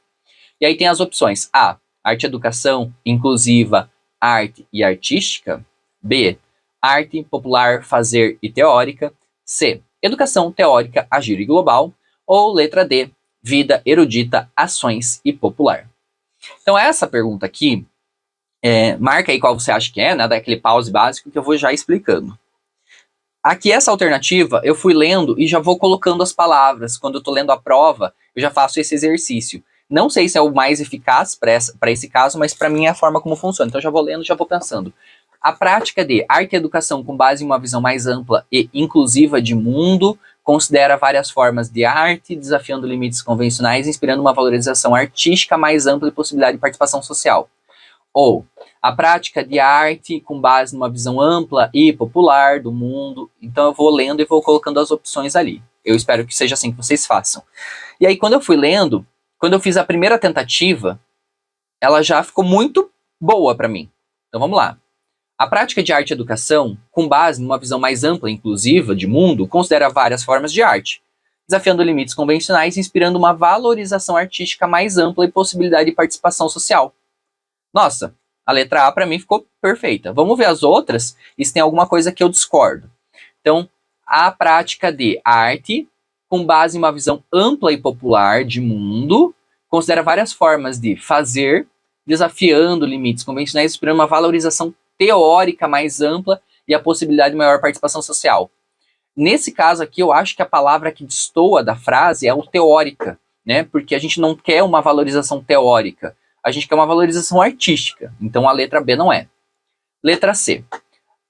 E aí tem as opções: A, arte e educação, inclusiva, arte e artística. B, arte, popular, fazer e teórica. C, educação teórica, agir e global. Ou letra D, vida erudita, ações e popular. Então essa pergunta aqui, marca aí qual você acha que é, né, daquele pause básico que eu vou já explicando. Aqui essa alternativa eu fui lendo e já vou colocando as palavras. Quando eu estou lendo a prova, eu já faço esse exercício. Não sei se é o mais eficaz para esse caso, mas para mim é a forma como funciona. Então eu já vou lendo, já vou pensando. A prática de arte e educação com base em uma visão mais ampla e inclusiva de mundo considera várias formas de arte, desafiando limites convencionais, inspirando uma valorização artística mais ampla e possibilidade de participação social. Ou a prática de arte com base numa visão ampla e popular do mundo. Então eu vou lendo e vou colocando as opções ali. Eu espero que seja assim que vocês façam. E aí quando eu fui lendo, quando eu fiz a primeira tentativa, ela já ficou muito boa para mim. Então vamos lá. A prática de arte e educação, com base numa visão mais ampla e inclusiva de mundo, considera várias formas de arte, desafiando limites convencionais e inspirando uma valorização artística mais ampla e possibilidade de participação social. Nossa, a letra A para mim ficou perfeita. Vamos ver as outras e se tem alguma coisa que eu discordo. Então, a prática de arte, com base em uma visão ampla e popular de mundo, considera várias formas de fazer, desafiando limites convencionais e inspirando uma valorização teórica mais ampla e a possibilidade de maior participação social. Nesse caso aqui, eu acho que a palavra que destoa da frase é o teórica, né? Porque a gente não quer uma valorização teórica, a gente quer uma valorização artística. Então a letra B não é. Letra C.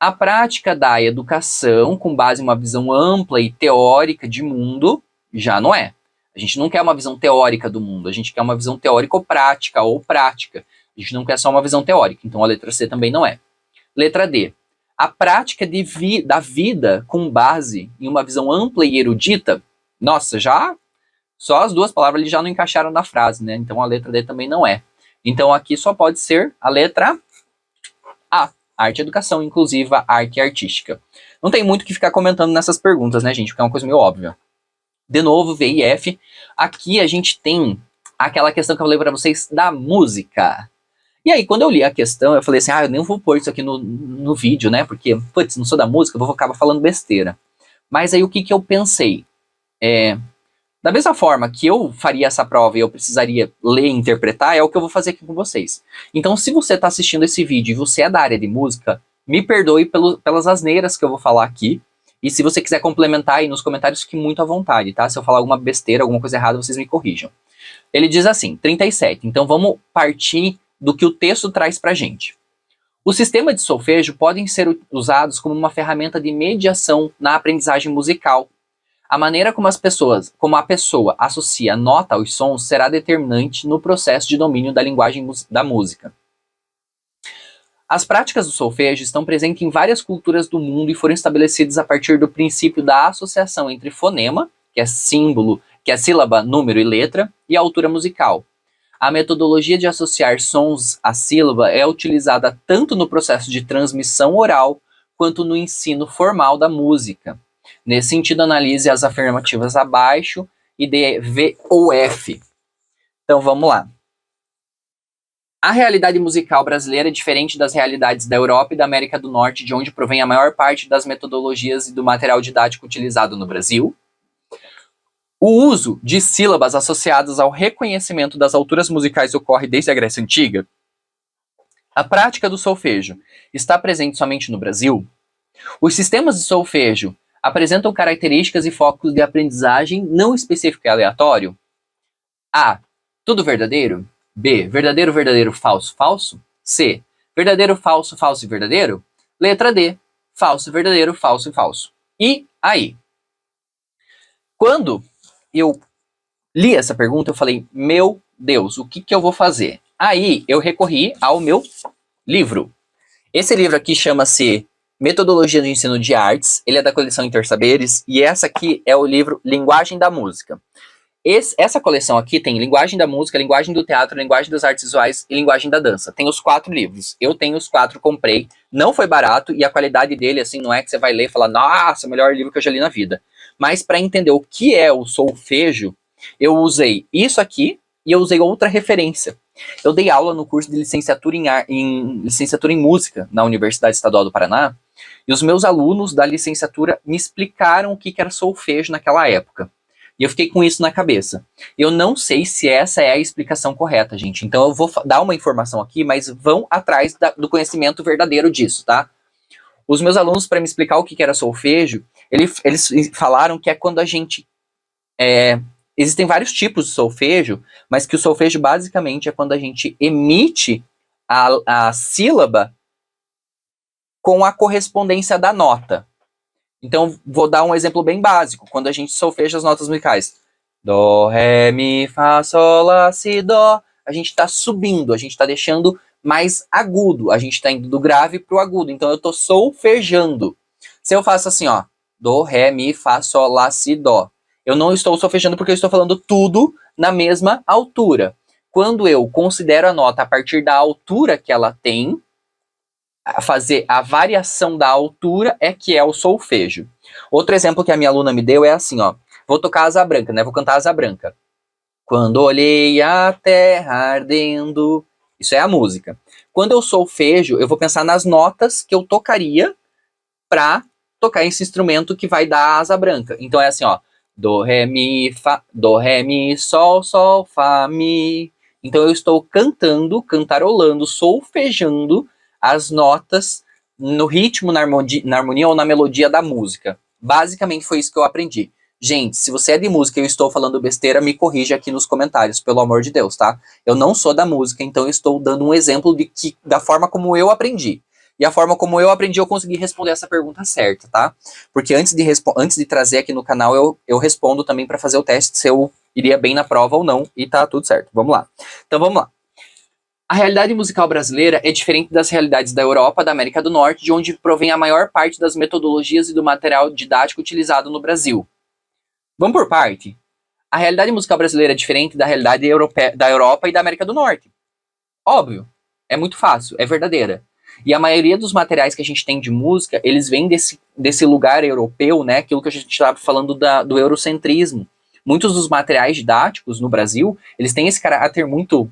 A prática da educação, com base em uma visão ampla e teórica de mundo, já não é. A gente não quer uma visão teórica do mundo, a gente quer uma visão teórico-prática ou prática. A gente não quer só uma visão teórica, então a letra C também não é. Letra D. A prática da vida com base em uma visão ampla e erudita, nossa, já só as duas palavras ali já não encaixaram na frase, né? Então a letra D também não é. Então aqui só pode ser a letra A. Arte e educação inclusiva, arte e artística. Não tem muito o que ficar comentando nessas perguntas, né, gente? Porque é uma coisa meio óbvia. De novo, V e F. Aqui a gente tem aquela questão que eu falei para vocês da música. E aí, quando eu li a questão, eu falei assim, eu nem vou pôr isso aqui no vídeo, né? Porque, putz, não sou da música, eu vou acabar falando besteira. Mas aí, o que eu pensei? Da mesma forma que eu faria essa prova e eu precisaria ler e interpretar, é o que eu vou fazer aqui com vocês. Então, se você está assistindo esse vídeo e você é da área de música, me perdoe pelas asneiras que eu vou falar aqui. E se você quiser complementar aí nos comentários, fique muito à vontade, tá? Se eu falar alguma besteira, alguma coisa errada, vocês me corrijam. Ele diz assim, 37. Então, vamos partir do que o texto traz pra gente. Os sistemas de solfejo podem ser usados como uma ferramenta de mediação na aprendizagem musical. A maneira como a pessoa associa nota aos sons será determinante no processo de domínio da linguagem da música. As práticas do solfejo estão presentes em várias culturas do mundo e foram estabelecidas a partir do princípio da associação entre fonema, que é símbolo, que é sílaba, número e letra, e altura musical. A metodologia de associar sons à sílaba é utilizada tanto no processo de transmissão oral quanto no ensino formal da música. Nesse sentido, analise as afirmativas abaixo e dê V ou F. Então, vamos lá. A realidade musical brasileira é diferente das realidades da Europa e da América do Norte, de onde provém a maior parte das metodologias e do material didático utilizado no Brasil. O uso de sílabas associadas ao reconhecimento das alturas musicais ocorre desde a Grécia Antiga. A prática do solfejo está presente somente no Brasil. Os sistemas de solfejo apresentam características e focos de aprendizagem não específico e aleatório. A. Tudo verdadeiro. B. Verdadeiro, verdadeiro, falso, falso. C. Verdadeiro, falso, falso e verdadeiro. Letra D. Falso, verdadeiro, falso e falso. E aí? Quando eu li essa pergunta, eu falei, meu Deus, o que eu vou fazer? Aí eu recorri ao meu livro. Esse livro aqui chama-se Metodologia de Ensino de Artes, ele é da coleção Intersaberes, e essa aqui é o livro Linguagem da Música. Essa coleção aqui tem Linguagem da Música, Linguagem do Teatro, Linguagem das Artes Visuais e Linguagem da Dança. Tem os 4 livros. Eu tenho os 4, comprei. Não foi barato e a qualidade dele, assim, não é que você vai ler e falar, nossa, o melhor livro que eu já li na vida. Mas para entender o que é o solfejo, eu usei isso aqui e eu usei outra referência. Eu dei aula no curso de licenciatura licenciatura em música na Universidade Estadual do Paraná e os meus alunos da licenciatura me explicaram o que era solfejo naquela época. E eu fiquei com isso na cabeça. Eu não sei se essa é a explicação correta, gente. Então eu vou dar uma informação aqui, mas vão atrás do conhecimento verdadeiro disso, tá? Os meus alunos, para me explicar o que era solfejo, eles falaram que é quando a gente... existem vários tipos de solfejo, mas que o solfejo basicamente é quando a gente emite a sílaba com a correspondência da nota. Então, vou dar um exemplo bem básico. Quando a gente solfeja as notas musicais. Dó, ré, mi, fá, sol, lá, si, dó. A gente está subindo, a gente está deixando mais agudo. A gente está indo do grave para o agudo. Então, eu estou solfejando. Se eu faço assim, ó. Dó, ré, mi, fá, sol, lá, si, dó. Eu não estou solfejando porque eu estou falando tudo na mesma altura. Quando eu considero a nota a partir da altura que ela tem, fazer a variação da altura é que é o solfejo. Outro exemplo que a minha aluna me deu é assim, ó. Vou tocar Asa Branca, né? Vou cantar Asa Branca. Quando olhei a terra ardendo. Isso é a música. Quando eu solfejo, eu vou pensar nas notas que eu tocaria para tocar esse instrumento que vai dar a Asa Branca. Então é assim, ó. Dó, ré, mi, fá, dó, ré, mi, sol, sol, fá, mi. Então eu estou cantando, cantarolando, solfejando as notas no ritmo, na harmonia ou na melodia da música. Basicamente foi isso que eu aprendi. Gente, se você é de música e eu estou falando besteira, me corrija aqui nos comentários, pelo amor de Deus, tá? Eu não sou da música, então eu estou dando um exemplo da forma como eu aprendi. E a forma como eu aprendi, eu consegui responder essa pergunta certa, tá? Porque antes de trazer aqui no canal, eu respondo também para fazer o teste se eu iria bem na prova ou não, e tá tudo certo. Vamos lá. Então vamos lá. A realidade musical brasileira é diferente das realidades da Europa, da América do Norte, de onde provém a maior parte das metodologias e do material didático utilizado no Brasil. Vamos por parte. A realidade musical brasileira é diferente da realidade da Europa e da América do Norte. Óbvio, é muito fácil, é verdadeira. E a maioria dos materiais que a gente tem de música, eles vêm desse lugar europeu, né? Aquilo que a gente estava falando do eurocentrismo. Muitos dos materiais didáticos no Brasil, eles têm esse caráter muito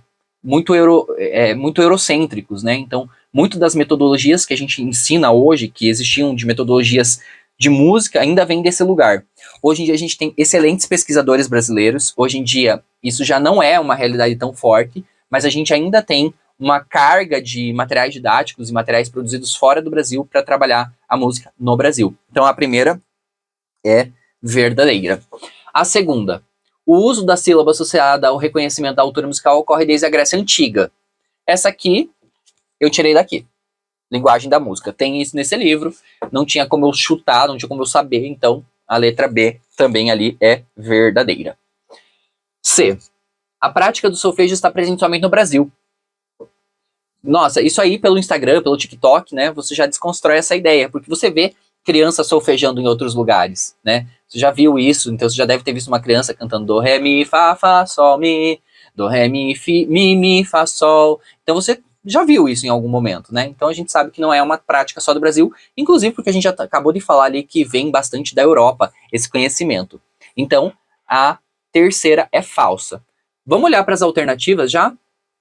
eurocêntricos, né? Então, muito das metodologias que a gente ensina hoje, que existiam de metodologias de música, ainda vem desse lugar. Hoje em dia a gente tem excelentes pesquisadores brasileiros. Hoje em dia isso já não é uma realidade tão forte, mas a gente ainda tem uma carga de materiais didáticos e materiais produzidos fora do Brasil para trabalhar a música no Brasil. Então a primeira é verdadeira. A segunda, o uso da sílaba associada ao reconhecimento da altura musical ocorre desde a Grécia Antiga. Essa aqui eu tirei daqui. Linguagem da música. Tem isso nesse livro, não tinha como eu chutar, não tinha como eu saber, então a letra B também ali é verdadeira. C. A prática do solfejo está presente somente no Brasil. Nossa, isso aí pelo Instagram, pelo TikTok, né, você já desconstrói essa ideia, porque você vê criança solfejando em outros lugares, né? Você já viu isso, então você já deve ter visto uma criança cantando do, ré, mi, fá, sol, mi, do, ré, mi, fá, sol. Então você já viu isso em algum momento, né? Então a gente sabe que não é uma prática só do Brasil, inclusive porque a gente já acabou de falar ali que vem bastante da Europa esse conhecimento. Então a terceira é falsa. Vamos olhar para as alternativas já?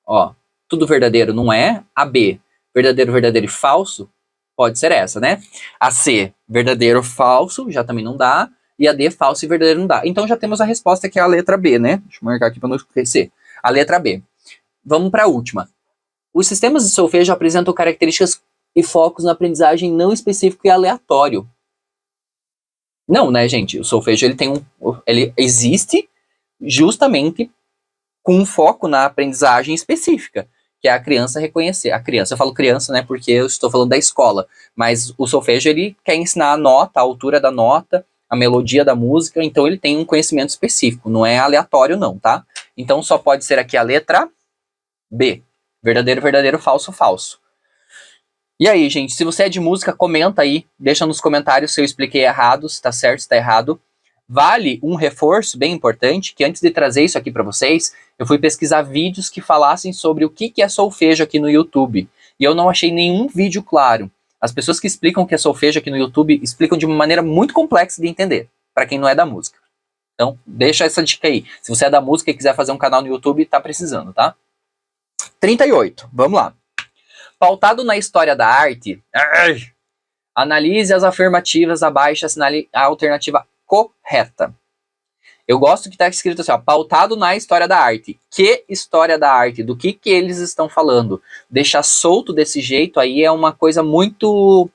Ó, tudo verdadeiro não é. A B, verdadeiro, verdadeiro e falso, pode ser essa, né? A C, verdadeiro, falso, já também não dá. E a D, falso e verdadeiro não dá. Então já temos a resposta que é a letra B, né? Deixa eu marcar aqui para não esquecer. A letra B. Vamos para a última. Os sistemas de solfejo apresentam características e focos na aprendizagem não específico e aleatório. Não, né, gente? O solfejo ele existe justamente com um foco na aprendizagem específica, que é a criança reconhecer. A criança, eu falo criança, né, porque eu estou falando da escola, mas o solfejo ele quer ensinar a nota, a altura da nota, a melodia da música, então ele tem um conhecimento específico, não é aleatório não, tá? Então só pode ser aqui a letra B. Verdadeiro, verdadeiro, falso, falso. E aí, gente, se você é de música, comenta aí, deixa nos comentários se eu expliquei errado, se tá certo, se tá errado. Vale um reforço bem importante, que antes de trazer isso aqui para vocês, eu fui pesquisar vídeos que falassem sobre o que é solfejo aqui no YouTube. E eu não achei nenhum vídeo claro. As pessoas que explicam o que é solfejo aqui no YouTube explicam de uma maneira muito complexa de entender, para quem não é da música. Então, deixa essa dica aí. Se você é da música e quiser fazer um canal no YouTube, tá precisando, tá? 38, vamos lá. Pautado na história da arte, analise as afirmativas abaixo, assinale a alternativa correta. Eu gosto que está escrito assim, ó, pautado na história da arte. Que história da arte? Do que eles estão falando? Deixar solto desse jeito aí é uma coisa muito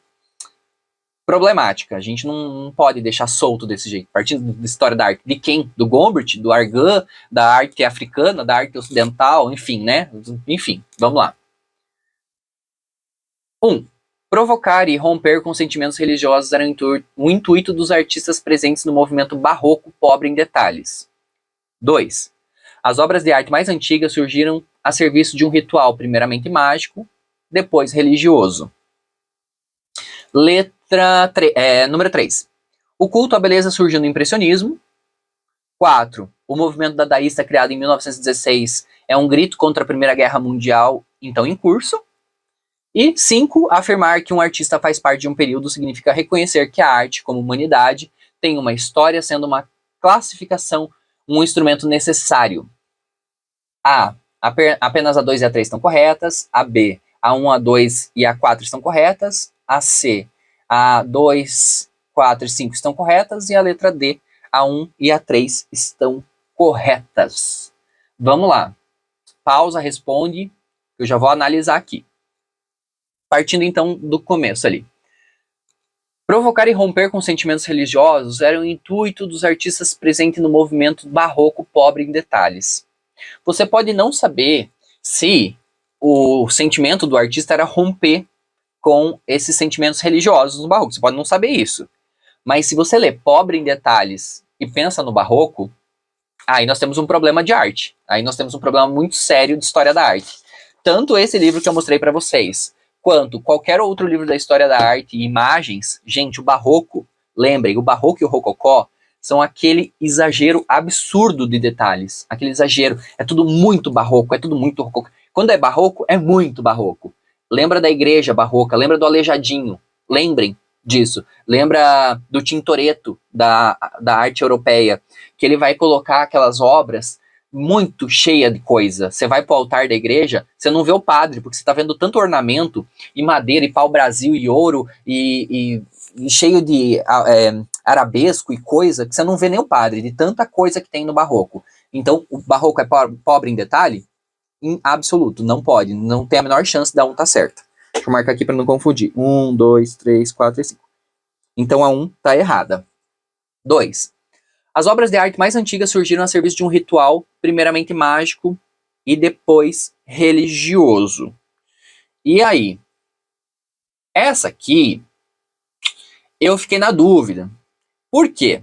problemática. A gente não pode deixar solto desse jeito. Partindo da história da arte. De quem? Do Gombrich? Do Argan? Da arte africana? Da arte ocidental? Enfim, né? Enfim, vamos lá. 1. Provocar e romper com sentimentos religiosos era o intuito dos artistas presentes no movimento barroco pobre em detalhes. 2. As obras de arte mais antigas surgiram a serviço de um ritual primeiramente mágico, depois religioso. Número 3. O culto à beleza surgiu no impressionismo. 4. O movimento dadaísta criado em 1916 é um grito contra a Primeira Guerra Mundial, então em curso. E 5, afirmar que um artista faz parte de um período significa reconhecer que a arte, como humanidade, tem uma história, sendo uma classificação um instrumento necessário. A. Apenas a 2 e a 3 estão corretas. A B. A 1, a 2 e a 4 estão corretas. A C. A 2, 4 e 5 estão corretas. E a letra D. A 1 e a 3 estão corretas. Vamos lá. Pausa, responde. Eu já vou analisar aqui. Partindo então do começo ali. Provocar e romper com sentimentos religiosos era o intuito dos artistas presentes no movimento barroco pobre em detalhes. Você pode não saber se o sentimento do artista era romper com esses sentimentos religiosos no barroco. Você pode não saber isso. Mas se você lê Pobre em Detalhes e pensa no barroco, aí nós temos um problema de arte. Aí nós temos um problema muito sério de história da arte. Tanto esse livro que eu mostrei para vocês, quanto qualquer outro livro da história da arte e imagens, gente, o barroco, lembrem, o barroco e o rococó são aquele exagero absurdo de detalhes. Aquele exagero, é tudo muito barroco, é tudo muito rococó. Quando é barroco, é muito barroco. Lembra da igreja barroca, lembra do Aleijadinho, lembrem disso. Lembra do Tintoretto, da arte europeia, que ele vai colocar aquelas obras muito cheia de coisa. Você vai pro altar da igreja, você não vê o padre, porque você tá vendo tanto ornamento, e madeira, e pau-brasil, e ouro, e cheio de arabesco e coisa, que você não vê nem o padre, de tanta coisa que tem no barroco. Então, o barroco é pobre em detalhe? Em absoluto, não pode, não tem a menor chance da 1 tá certa. Deixa eu marcar aqui para não confundir. 1, 2, 3, 4 e 5. Então a 1 tá errada. 2. As obras de arte mais antigas surgiram a serviço de um ritual, primeiramente mágico e depois religioso. E aí? Essa aqui, eu fiquei na dúvida. Por quê?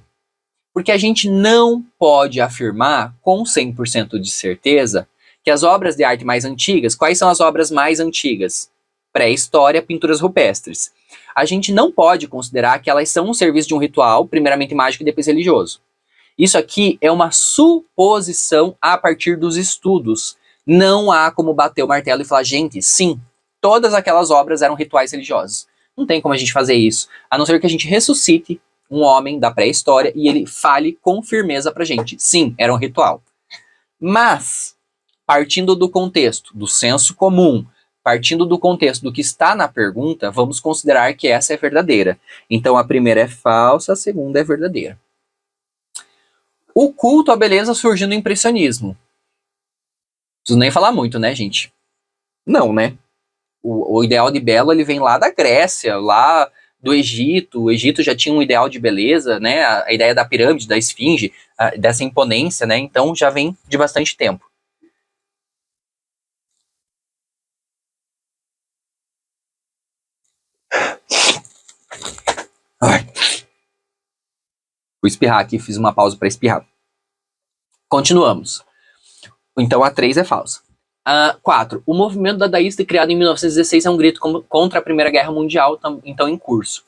Porque a gente não pode afirmar com 100% de certeza que as obras de arte mais antigas, quais são as obras mais antigas? Pré-história, pinturas rupestres. A gente não pode considerar que elas são um serviço de um ritual, primeiramente mágico e depois religioso. Isso aqui é uma suposição a partir dos estudos. Não há como bater o martelo e falar, gente, sim, todas aquelas obras eram rituais religiosos. Não tem como a gente fazer isso, a não ser que a gente ressuscite um homem da pré-história e ele fale com firmeza pra gente. Sim, era um ritual. Mas, partindo do contexto, do senso comum, partindo do contexto do que está na pergunta, vamos considerar que essa é verdadeira. Então a primeira é falsa, a segunda é verdadeira. O culto à beleza surgiu no impressionismo. Não preciso nem falar muito, né, gente? Não, né? O ideal de belo, ele vem lá da Grécia, lá do Egito. O Egito já tinha um ideal de beleza, né? A ideia da pirâmide, da esfinge, dessa imponência, né? Então já vem de bastante tempo. Ai. Vou espirrar aqui, fiz uma pausa para espirrar. Continuamos. Então a 3 é falsa. 4. O movimento dadaísta criado em 1916 é um grito contra a Primeira Guerra Mundial, então em curso.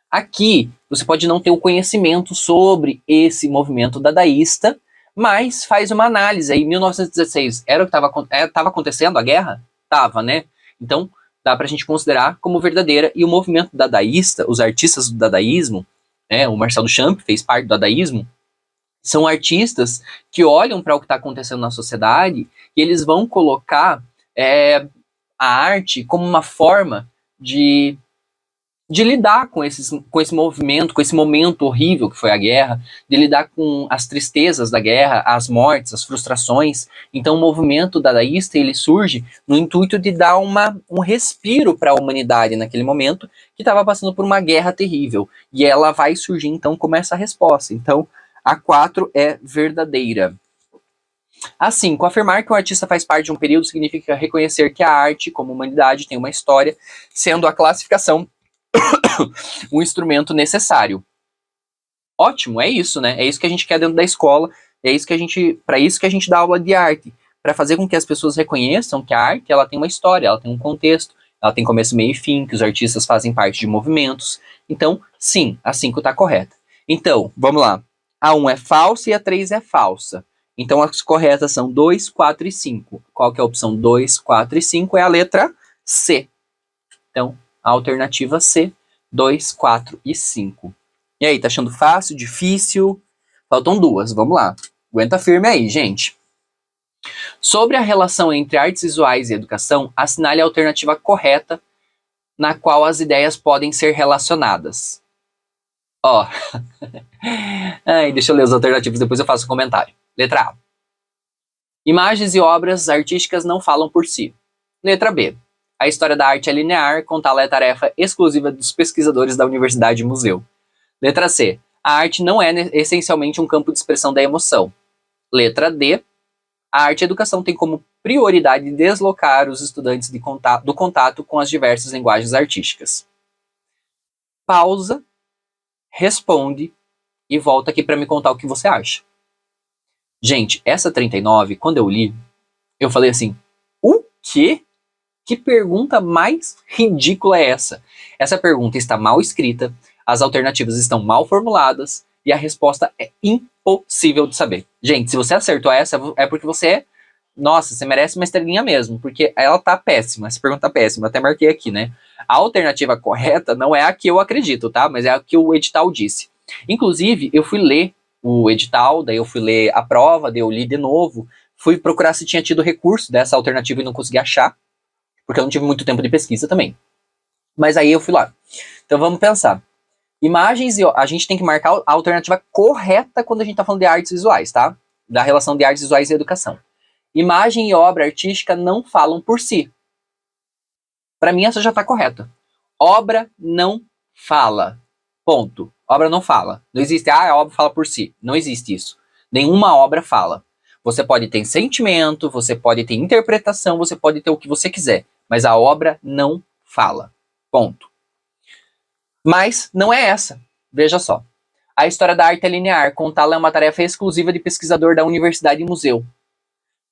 Aqui, você pode não ter o conhecimento sobre esse movimento dadaísta, mas faz uma análise. Aí, 1916, era o que estava acontecendo a guerra? Tava, né? Então, dá pra gente considerar como verdadeira. E o movimento dadaísta, os artistas do dadaísmo, né, o Marcel Duchamp fez parte do dadaísmo, são artistas que olham para o que está acontecendo na sociedade e eles vão colocar a arte como uma forma de lidar com esse movimento, com esse momento horrível que foi a guerra, de lidar com as tristezas da guerra, as mortes, as frustrações. Então o movimento dadaísta, ele surge no intuito de dar um respiro para a humanidade naquele momento, que estava passando por uma guerra terrível. E ela vai surgir então como essa resposta. Então a 4 é verdadeira. A 5, afirmar que um artista faz parte de um período significa reconhecer que a arte, como humanidade, tem uma história, sendo a classificação um instrumento necessário. Ótimo, é isso, né? É isso que a gente quer dentro da escola, para isso que a gente dá aula de arte, para fazer com que as pessoas reconheçam que a arte, ela tem uma história, ela tem um contexto, ela tem começo, meio e fim, que os artistas fazem parte de movimentos. Então, sim, a 5 está correta. Então, vamos lá. A 1 é falsa e a 3 é falsa. Então, as corretas são 2, 4 e 5. Qual que é a opção 2, 4 e 5? É a letra C. Então, a alternativa C, 2, 4 e 5. E aí, tá achando fácil, difícil? Faltam 2, vamos lá. Aguenta firme aí, gente. Sobre a relação entre artes visuais e educação, assinale a alternativa correta na qual as ideias podem ser relacionadas. Ó. Ai, deixa eu ler as alternativas, depois eu faço um comentário. Letra A. Imagens e obras artísticas não falam por si. Letra B. A história da arte é linear, contá-la é tarefa exclusiva dos pesquisadores da universidade e museu. Letra C. A arte não é essencialmente um campo de expressão da emoção. Letra D. A arte e a educação têm como prioridade deslocar os estudantes do contato com as diversas linguagens artísticas. Pausa, responde e volta aqui para me contar o que você acha. Gente, essa 39, quando eu li, eu falei assim, o quê? Que pergunta mais ridícula é essa? Essa pergunta está mal escrita, as alternativas estão mal formuladas e a resposta é impossível de saber. Gente, se você acertou essa, é porque você é... Nossa, você merece uma estrelinha mesmo, porque ela tá péssima, essa pergunta tá péssima, até marquei aqui, né? A alternativa correta não é a que eu acredito, tá? Mas é a que o edital disse. Inclusive, eu fui ler o edital, daí eu fui ler a prova, daí eu li de novo, fui procurar se tinha tido recurso dessa alternativa e não consegui achar, porque eu não tive muito tempo de pesquisa também. Mas aí eu fui lá. Então vamos pensar. Imagens e... A gente tem que marcar a alternativa correta quando a gente tá falando de artes visuais, tá? Da relação de artes visuais e educação. Imagem e obra artística não falam por si. Para mim, essa já está correta. Obra não fala. Ponto. Obra não fala. Não existe, a obra fala por si. Não existe isso. Nenhuma obra fala. Você pode ter sentimento, você pode ter interpretação, você pode ter o que você quiser. Mas a obra não fala. Ponto. Mas não é essa. Veja só. A história da arte é linear. Contá-la é uma tarefa exclusiva de pesquisador da universidade e museu.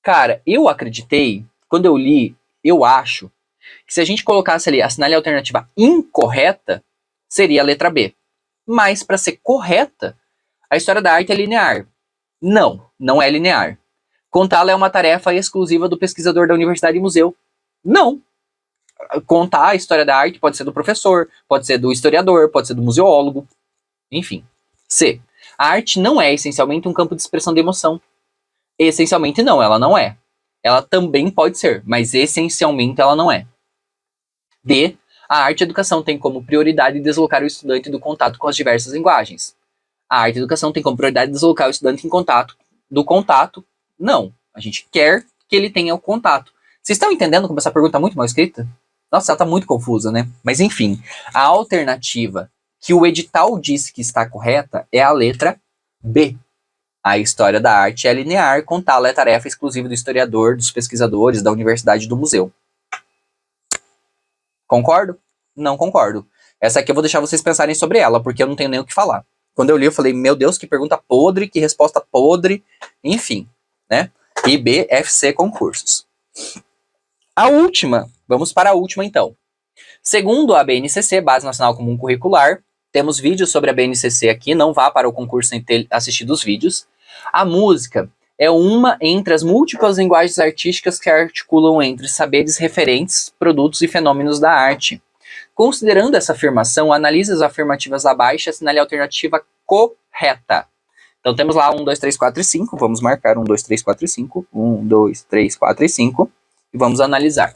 Cara, eu acreditei, quando eu li, eu acho, que se a gente colocasse ali, assinale a alternativa incorreta, seria a letra B. Mas, para ser correta, a história da arte é linear. Não, não é linear. Contá-la é uma tarefa exclusiva do pesquisador da universidade e museu. Não. Contar a história da arte pode ser do professor, pode ser do historiador, pode ser do museólogo, enfim. C. A arte não é essencialmente um campo de expressão de emoção. Essencialmente não, ela não é. Ela também pode ser, mas essencialmente ela não é. D. A arte e a educação tem como prioridade deslocar o estudante do contato com as diversas linguagens. A arte e a educação tem como prioridade deslocar o estudante do contato. Não. A gente quer que ele tenha o contato. Vocês estão entendendo como essa pergunta está muito mal escrita? Nossa, ela está muito confusa, né? Mas enfim, a alternativa que o edital disse que está correta é a letra B. A história da arte é linear, contá-la é tarefa exclusiva do historiador, dos pesquisadores, da universidade e do museu. Concordo? Não concordo. Essa aqui eu vou deixar vocês pensarem sobre ela, porque eu não tenho nem o que falar. Quando eu li, eu falei, meu Deus, que pergunta podre, que resposta podre, enfim, né? IBFC concursos. A última, vamos para a última então. Segundo a BNCC, Base Nacional Comum Curricular, temos vídeos sobre a BNCC aqui, não vá para o concurso sem ter assistido os vídeos. A música é uma entre as múltiplas linguagens artísticas que articulam entre saberes referentes, produtos e fenômenos da arte. Considerando essa afirmação, analise as afirmativas abaixo e assinale a alternativa correta. Então temos lá 1, 2, 3, 4 e 5. Vamos marcar 1, 2, 3, 4 e 5. 1, 2, 3, 4 e 5. E vamos analisar.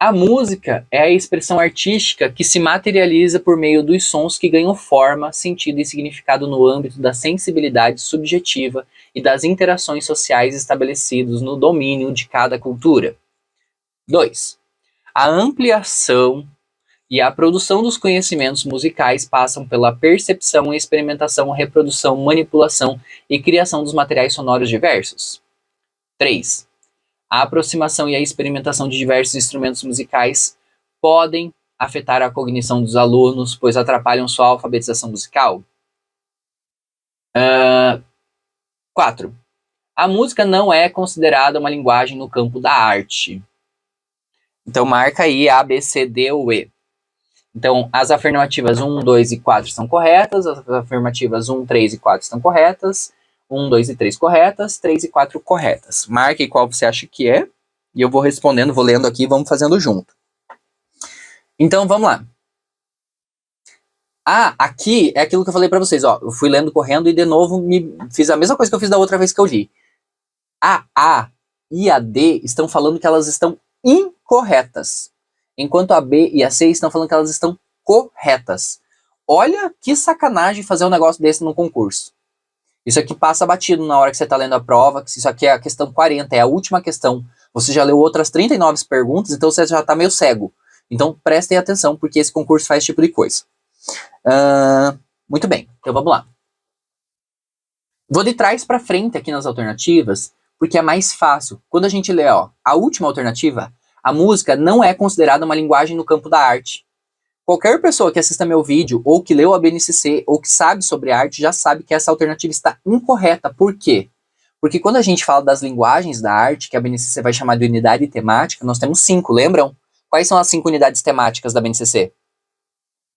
A música é a expressão artística que se materializa por meio dos sons que ganham forma, sentido e significado no âmbito da sensibilidade subjetiva e das interações sociais estabelecidos no domínio de cada cultura. 2. A ampliação e a produção dos conhecimentos musicais passam pela percepção, experimentação, reprodução, manipulação e criação dos materiais sonoros diversos. 3. A aproximação e a experimentação de diversos instrumentos musicais podem afetar a cognição dos alunos, pois atrapalham sua alfabetização musical. 4. A música não é considerada uma linguagem no campo da arte. Então marca aí A, B, C, D ou E. Então as afirmativas 1, 2 e 4 estão corretas, as afirmativas 1, 3 e 4 estão corretas, 1, 2 e 3 corretas, 3 e 4 corretas. Marque qual você acha que é, e eu vou respondendo, vou lendo aqui e vamos fazendo junto. Então, vamos lá. Aqui é aquilo que eu falei para vocês, ó. Eu fui lendo correndo e de novo fiz a mesma coisa que eu fiz da outra vez que eu li. A e a D estão falando que elas estão incorretas, enquanto a B e a C estão falando que elas estão corretas. Olha que sacanagem fazer um negócio desse no concurso. Isso aqui passa batido na hora que você está lendo a prova, que isso aqui é a questão 40, é a última questão. Você já leu outras 39 perguntas, então você já está meio cego. Então prestem atenção, porque esse concurso faz esse tipo de coisa. Muito bem, então vamos lá. Vou de trás para frente aqui nas alternativas, Porque é mais fácil. Quando a gente lê, ó, a última alternativa, a música não é considerada uma linguagem no campo da arte. Qualquer pessoa que assista meu vídeo, ou que leu a BNCC, ou que sabe sobre arte, já sabe que essa alternativa está incorreta. Por quê? Porque quando a gente fala das linguagens da arte, que a BNCC vai chamar de unidade temática, nós temos 5, lembram? Quais são as 5 unidades temáticas da BNCC?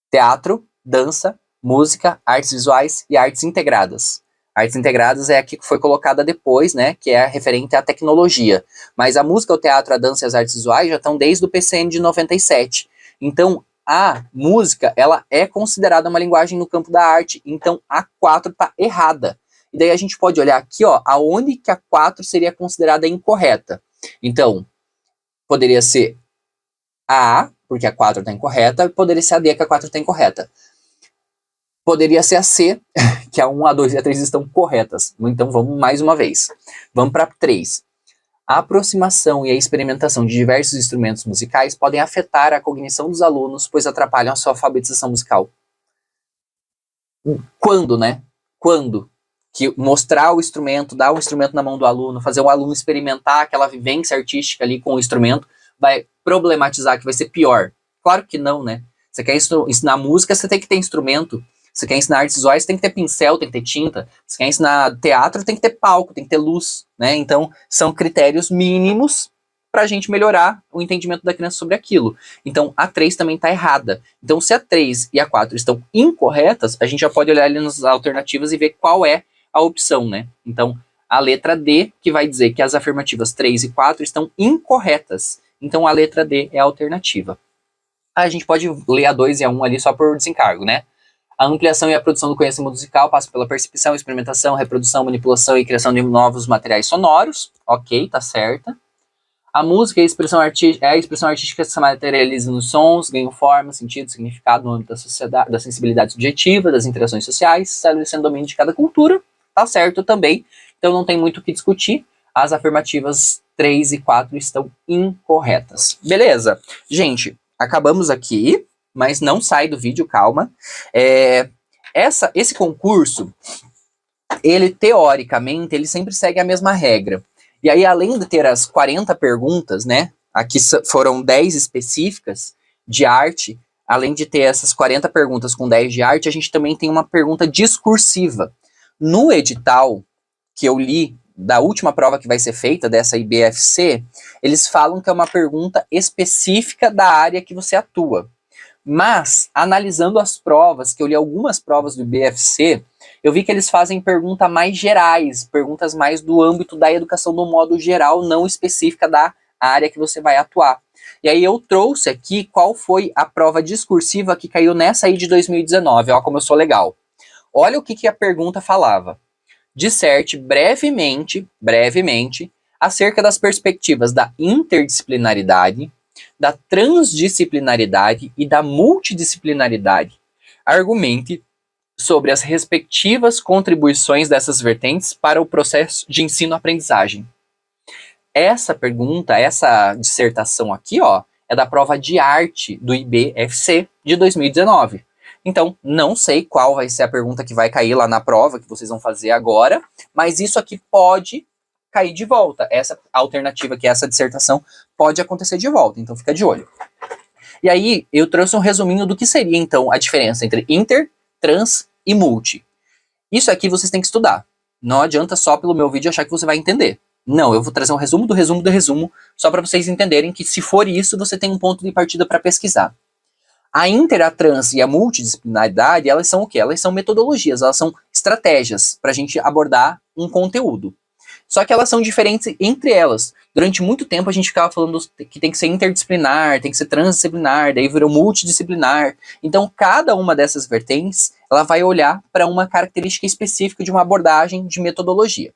Teatro, dança, música, artes visuais e artes integradas. Artes integradas é a que foi colocada depois, né, que é referente à tecnologia. Mas a música, o teatro, a dança e as artes visuais já estão desde o PCM de 97. Então, a música, ela é considerada uma linguagem no campo da arte. Então, a 4 está errada. E daí a gente pode olhar aqui, ó, aonde que a 4 seria considerada incorreta. Então, poderia ser a porque a 4 está incorreta, poderia ser a D, que a 4 está incorreta. Poderia ser a C, que a 1, a 2 e a 3 estão corretas. Então vamos mais uma vez. Vamos para 3. A aproximação e a experimentação de diversos instrumentos musicais podem afetar a cognição dos alunos, pois atrapalham a sua alfabetização musical. Quando, né? Quando? Que mostrar o instrumento, dar o instrumento na mão do aluno, fazer o aluno experimentar aquela vivência artística ali com o instrumento, vai problematizar, que vai ser pior. Claro que não, né? Você quer ensinar música, você tem que ter instrumento. Você quer ensinar artes visuais, tem que ter pincel, tem que ter tinta. Você quer ensinar teatro, tem que ter palco, tem que ter luz, né? Então, são critérios mínimos para a gente melhorar o entendimento da criança sobre aquilo. Então, a 3 também está errada. Então, se a 3 e a 4 estão incorretas, a gente já pode olhar ali nas alternativas e ver qual é a opção, né? Então, a letra D, que vai dizer que as afirmativas 3 e 4 estão incorretas. Então, a letra D é a alternativa. A gente pode ler a 2 e a 1 ali só por desencargo, né? A ampliação e a produção do conhecimento musical passa pela percepção, experimentação, reprodução, manipulação e criação de novos materiais sonoros. Ok, tá certa. A música é a expressão artística que se materializa nos sons, ganha forma, sentido, significado no âmbito da sociedade, da sensibilidade subjetiva, das interações sociais, estabelecendo domínio de cada cultura. Tá certo também. Então não tem muito o que discutir. As afirmativas 3 e 4 estão incorretas. Beleza. Gente, acabamos aqui, mas não sai do vídeo, calma. Esse concurso, ele teoricamente, ele sempre segue a mesma regra. E aí, além de ter as 40 perguntas, né, aqui foram 10 específicas de arte, além de ter essas 40 perguntas com 10 de arte, a gente também tem uma pergunta discursiva. No edital que eu li, da última prova que vai ser feita, dessa IBFC, eles falam que é uma pergunta específica da área que você atua. Mas, analisando as provas, que eu li algumas provas do IBFC, eu vi que eles fazem perguntas mais gerais, perguntas mais do âmbito da educação no modo geral, não específica da área que você vai atuar. E aí eu trouxe aqui qual foi a prova discursiva que caiu nessa aí de 2019, ó como eu sou legal. Olha o que a pergunta falava. Disserte brevemente, acerca das perspectivas da interdisciplinaridade, da transdisciplinaridade e da multidisciplinaridade. Argumente sobre as respectivas contribuições dessas vertentes para o processo de ensino-aprendizagem. Essa pergunta, essa dissertação aqui, ó, é da prova de arte do IBFC de 2019. Então, não sei qual vai ser a pergunta que vai cair lá na prova que vocês vão fazer agora, mas isso aqui pode cair de volta. Essa alternativa aqui, essa dissertação, pode acontecer de volta, então fica de olho. E aí, eu trouxe um resuminho do que seria, então, a diferença entre inter, trans e multi. Isso aqui vocês têm que estudar. Não adianta só pelo meu vídeo achar que você vai entender. Não, eu vou trazer um resumo do resumo do resumo, só para vocês entenderem que se for isso, você tem um ponto de partida para pesquisar. A inter, a trans e a multidisciplinaridade, elas são o quê? Elas são metodologias, elas são estratégias para a gente abordar um conteúdo. Só que elas são diferentes entre elas. Durante muito tempo a gente ficava falando que tem que ser interdisciplinar, tem que ser transdisciplinar, daí virou multidisciplinar. Então cada uma dessas vertentes, ela vai olhar para uma característica específica de uma abordagem de metodologia.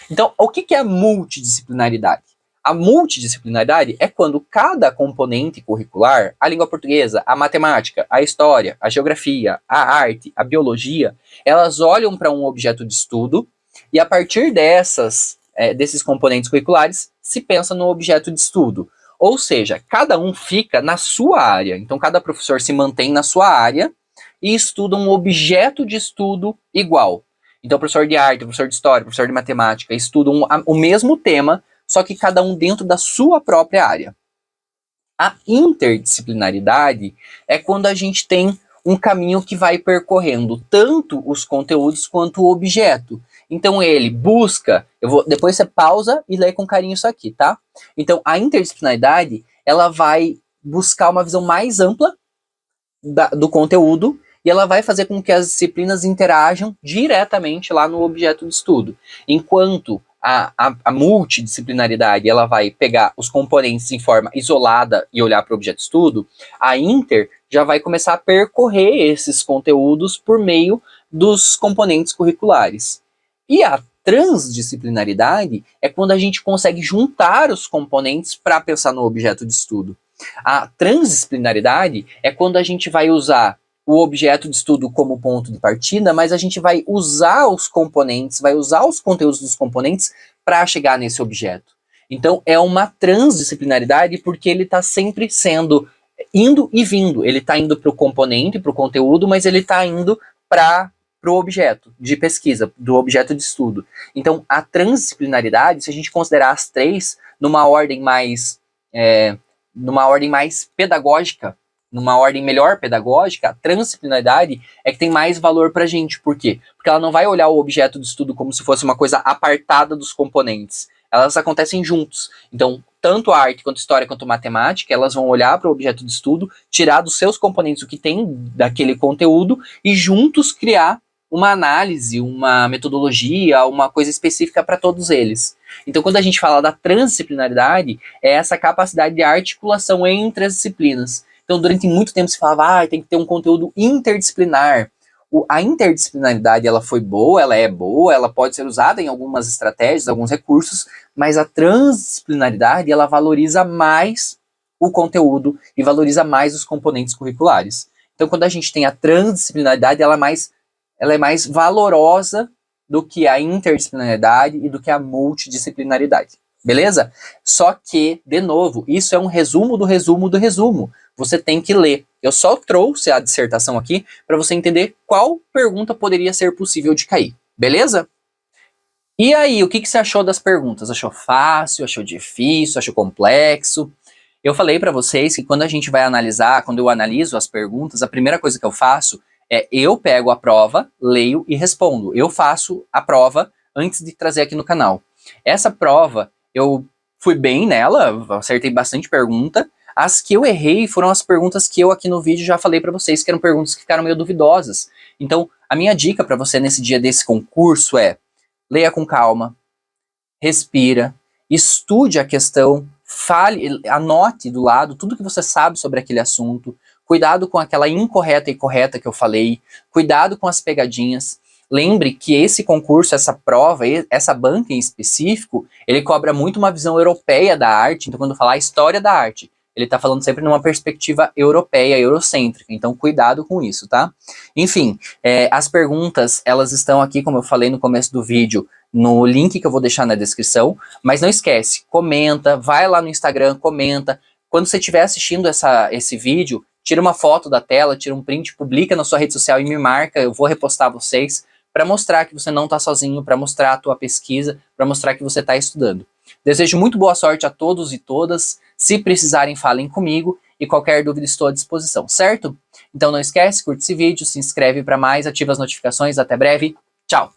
Então, o que é a multidisciplinaridade? A multidisciplinaridade é quando cada componente curricular, a língua portuguesa, a matemática, a história, a geografia, a arte, a biologia, elas olham para um objeto de estudo e a partir desses componentes curriculares se pensa no objeto de estudo. Ou seja, cada um fica na sua área. Então, cada professor se mantém na sua área e estuda um objeto de estudo igual. Então, professor de arte, professor de história, professor de matemática estudam o mesmo tema, só que cada um dentro da sua própria área. A interdisciplinaridade é quando a gente tem um caminho que vai percorrendo tanto os conteúdos quanto o objeto. Então ele busca, depois você pausa e lê com carinho isso aqui, tá? Então a interdisciplinaridade, ela vai buscar uma visão mais ampla do conteúdo e ela vai fazer com que as disciplinas interajam diretamente lá no objeto de estudo. Enquanto a multidisciplinaridade, ela vai pegar os componentes em forma isolada e olhar para o objeto de estudo, a inter já vai começar a percorrer esses conteúdos por meio dos componentes curriculares. E a transdisciplinaridade é quando a gente consegue juntar os componentes para pensar no objeto de estudo. A transdisciplinaridade é quando a gente vai usar o objeto de estudo como ponto de partida, mas a gente vai usar os componentes, vai usar os conteúdos dos componentes para chegar nesse objeto. Então, é uma transdisciplinaridade porque ele está sempre indo e vindo. Ele está indo para o componente, para o conteúdo, mas ele está indo para o objeto de pesquisa, do objeto de estudo. Então, a transdisciplinaridade, se a gente considerar as três numa ordem mais pedagógica, numa ordem melhor pedagógica, a transdisciplinaridade é que tem mais valor para a gente. Por quê? Porque ela não vai olhar o objeto de estudo como se fosse uma coisa apartada dos componentes. Elas acontecem juntos. Então, tanto a arte, quanto a história, quanto a matemática, elas vão olhar para o objeto de estudo, tirar dos seus componentes o que tem daquele conteúdo e juntos criar uma análise, uma metodologia, uma coisa específica para todos eles. Então, quando a gente fala da transdisciplinaridade, é essa capacidade de articulação entre as disciplinas. Então, durante muito tempo se falava, tem que ter um conteúdo interdisciplinar. A interdisciplinaridade, ela foi boa, ela pode ser usada em algumas estratégias, alguns recursos, mas a transdisciplinaridade, ela valoriza mais o conteúdo e valoriza mais os componentes curriculares. Então, quando a gente tem a transdisciplinaridade, ela é mais valorosa do que a interdisciplinaridade e do que a multidisciplinaridade. Beleza? Só que, de novo, isso é um resumo do resumo do resumo. Você tem que ler. Eu só trouxe a dissertação aqui para você entender qual pergunta poderia ser possível de cair. Beleza? E aí, o que você achou das perguntas? Achou fácil? Achou difícil? Achou complexo? Eu falei para vocês que quando a gente vai analisar, quando eu analiso as perguntas, a primeira coisa que eu faço é eu pego a prova, leio e respondo. Eu faço a prova antes de trazer aqui no canal. Essa prova, eu fui bem nela, acertei bastante pergunta. As que eu errei foram as perguntas que eu aqui no vídeo já falei para vocês, que eram perguntas que ficaram meio duvidosas. Então, a minha dica para você nesse dia desse concurso é: leia com calma, respira, estude a questão, anote do lado tudo que você sabe sobre aquele assunto, cuidado com aquela incorreta e correta que eu falei, cuidado com as pegadinhas. Lembre que esse concurso, essa prova, essa banca em específico, ele cobra muito uma visão europeia da arte. Então, quando falar a história da arte, ele está falando sempre numa perspectiva europeia, eurocêntrica. Então, cuidado com isso, tá? Enfim, as perguntas, elas estão aqui, como eu falei no começo do vídeo, no link que eu vou deixar na descrição. Mas não esquece, comenta, vai lá no Instagram, comenta. Quando você estiver assistindo esse vídeo, tira uma foto da tela, tira um print, publica na sua rede social e me marca, eu vou repostar vocês, para mostrar que você não está sozinho, para mostrar a tua pesquisa, para mostrar que você está estudando. Desejo muito boa sorte a todos e todas. Se precisarem, falem comigo e qualquer dúvida estou à disposição, certo? Então não esquece, curte esse vídeo, se inscreve para mais, ativa as notificações. Até breve. Tchau!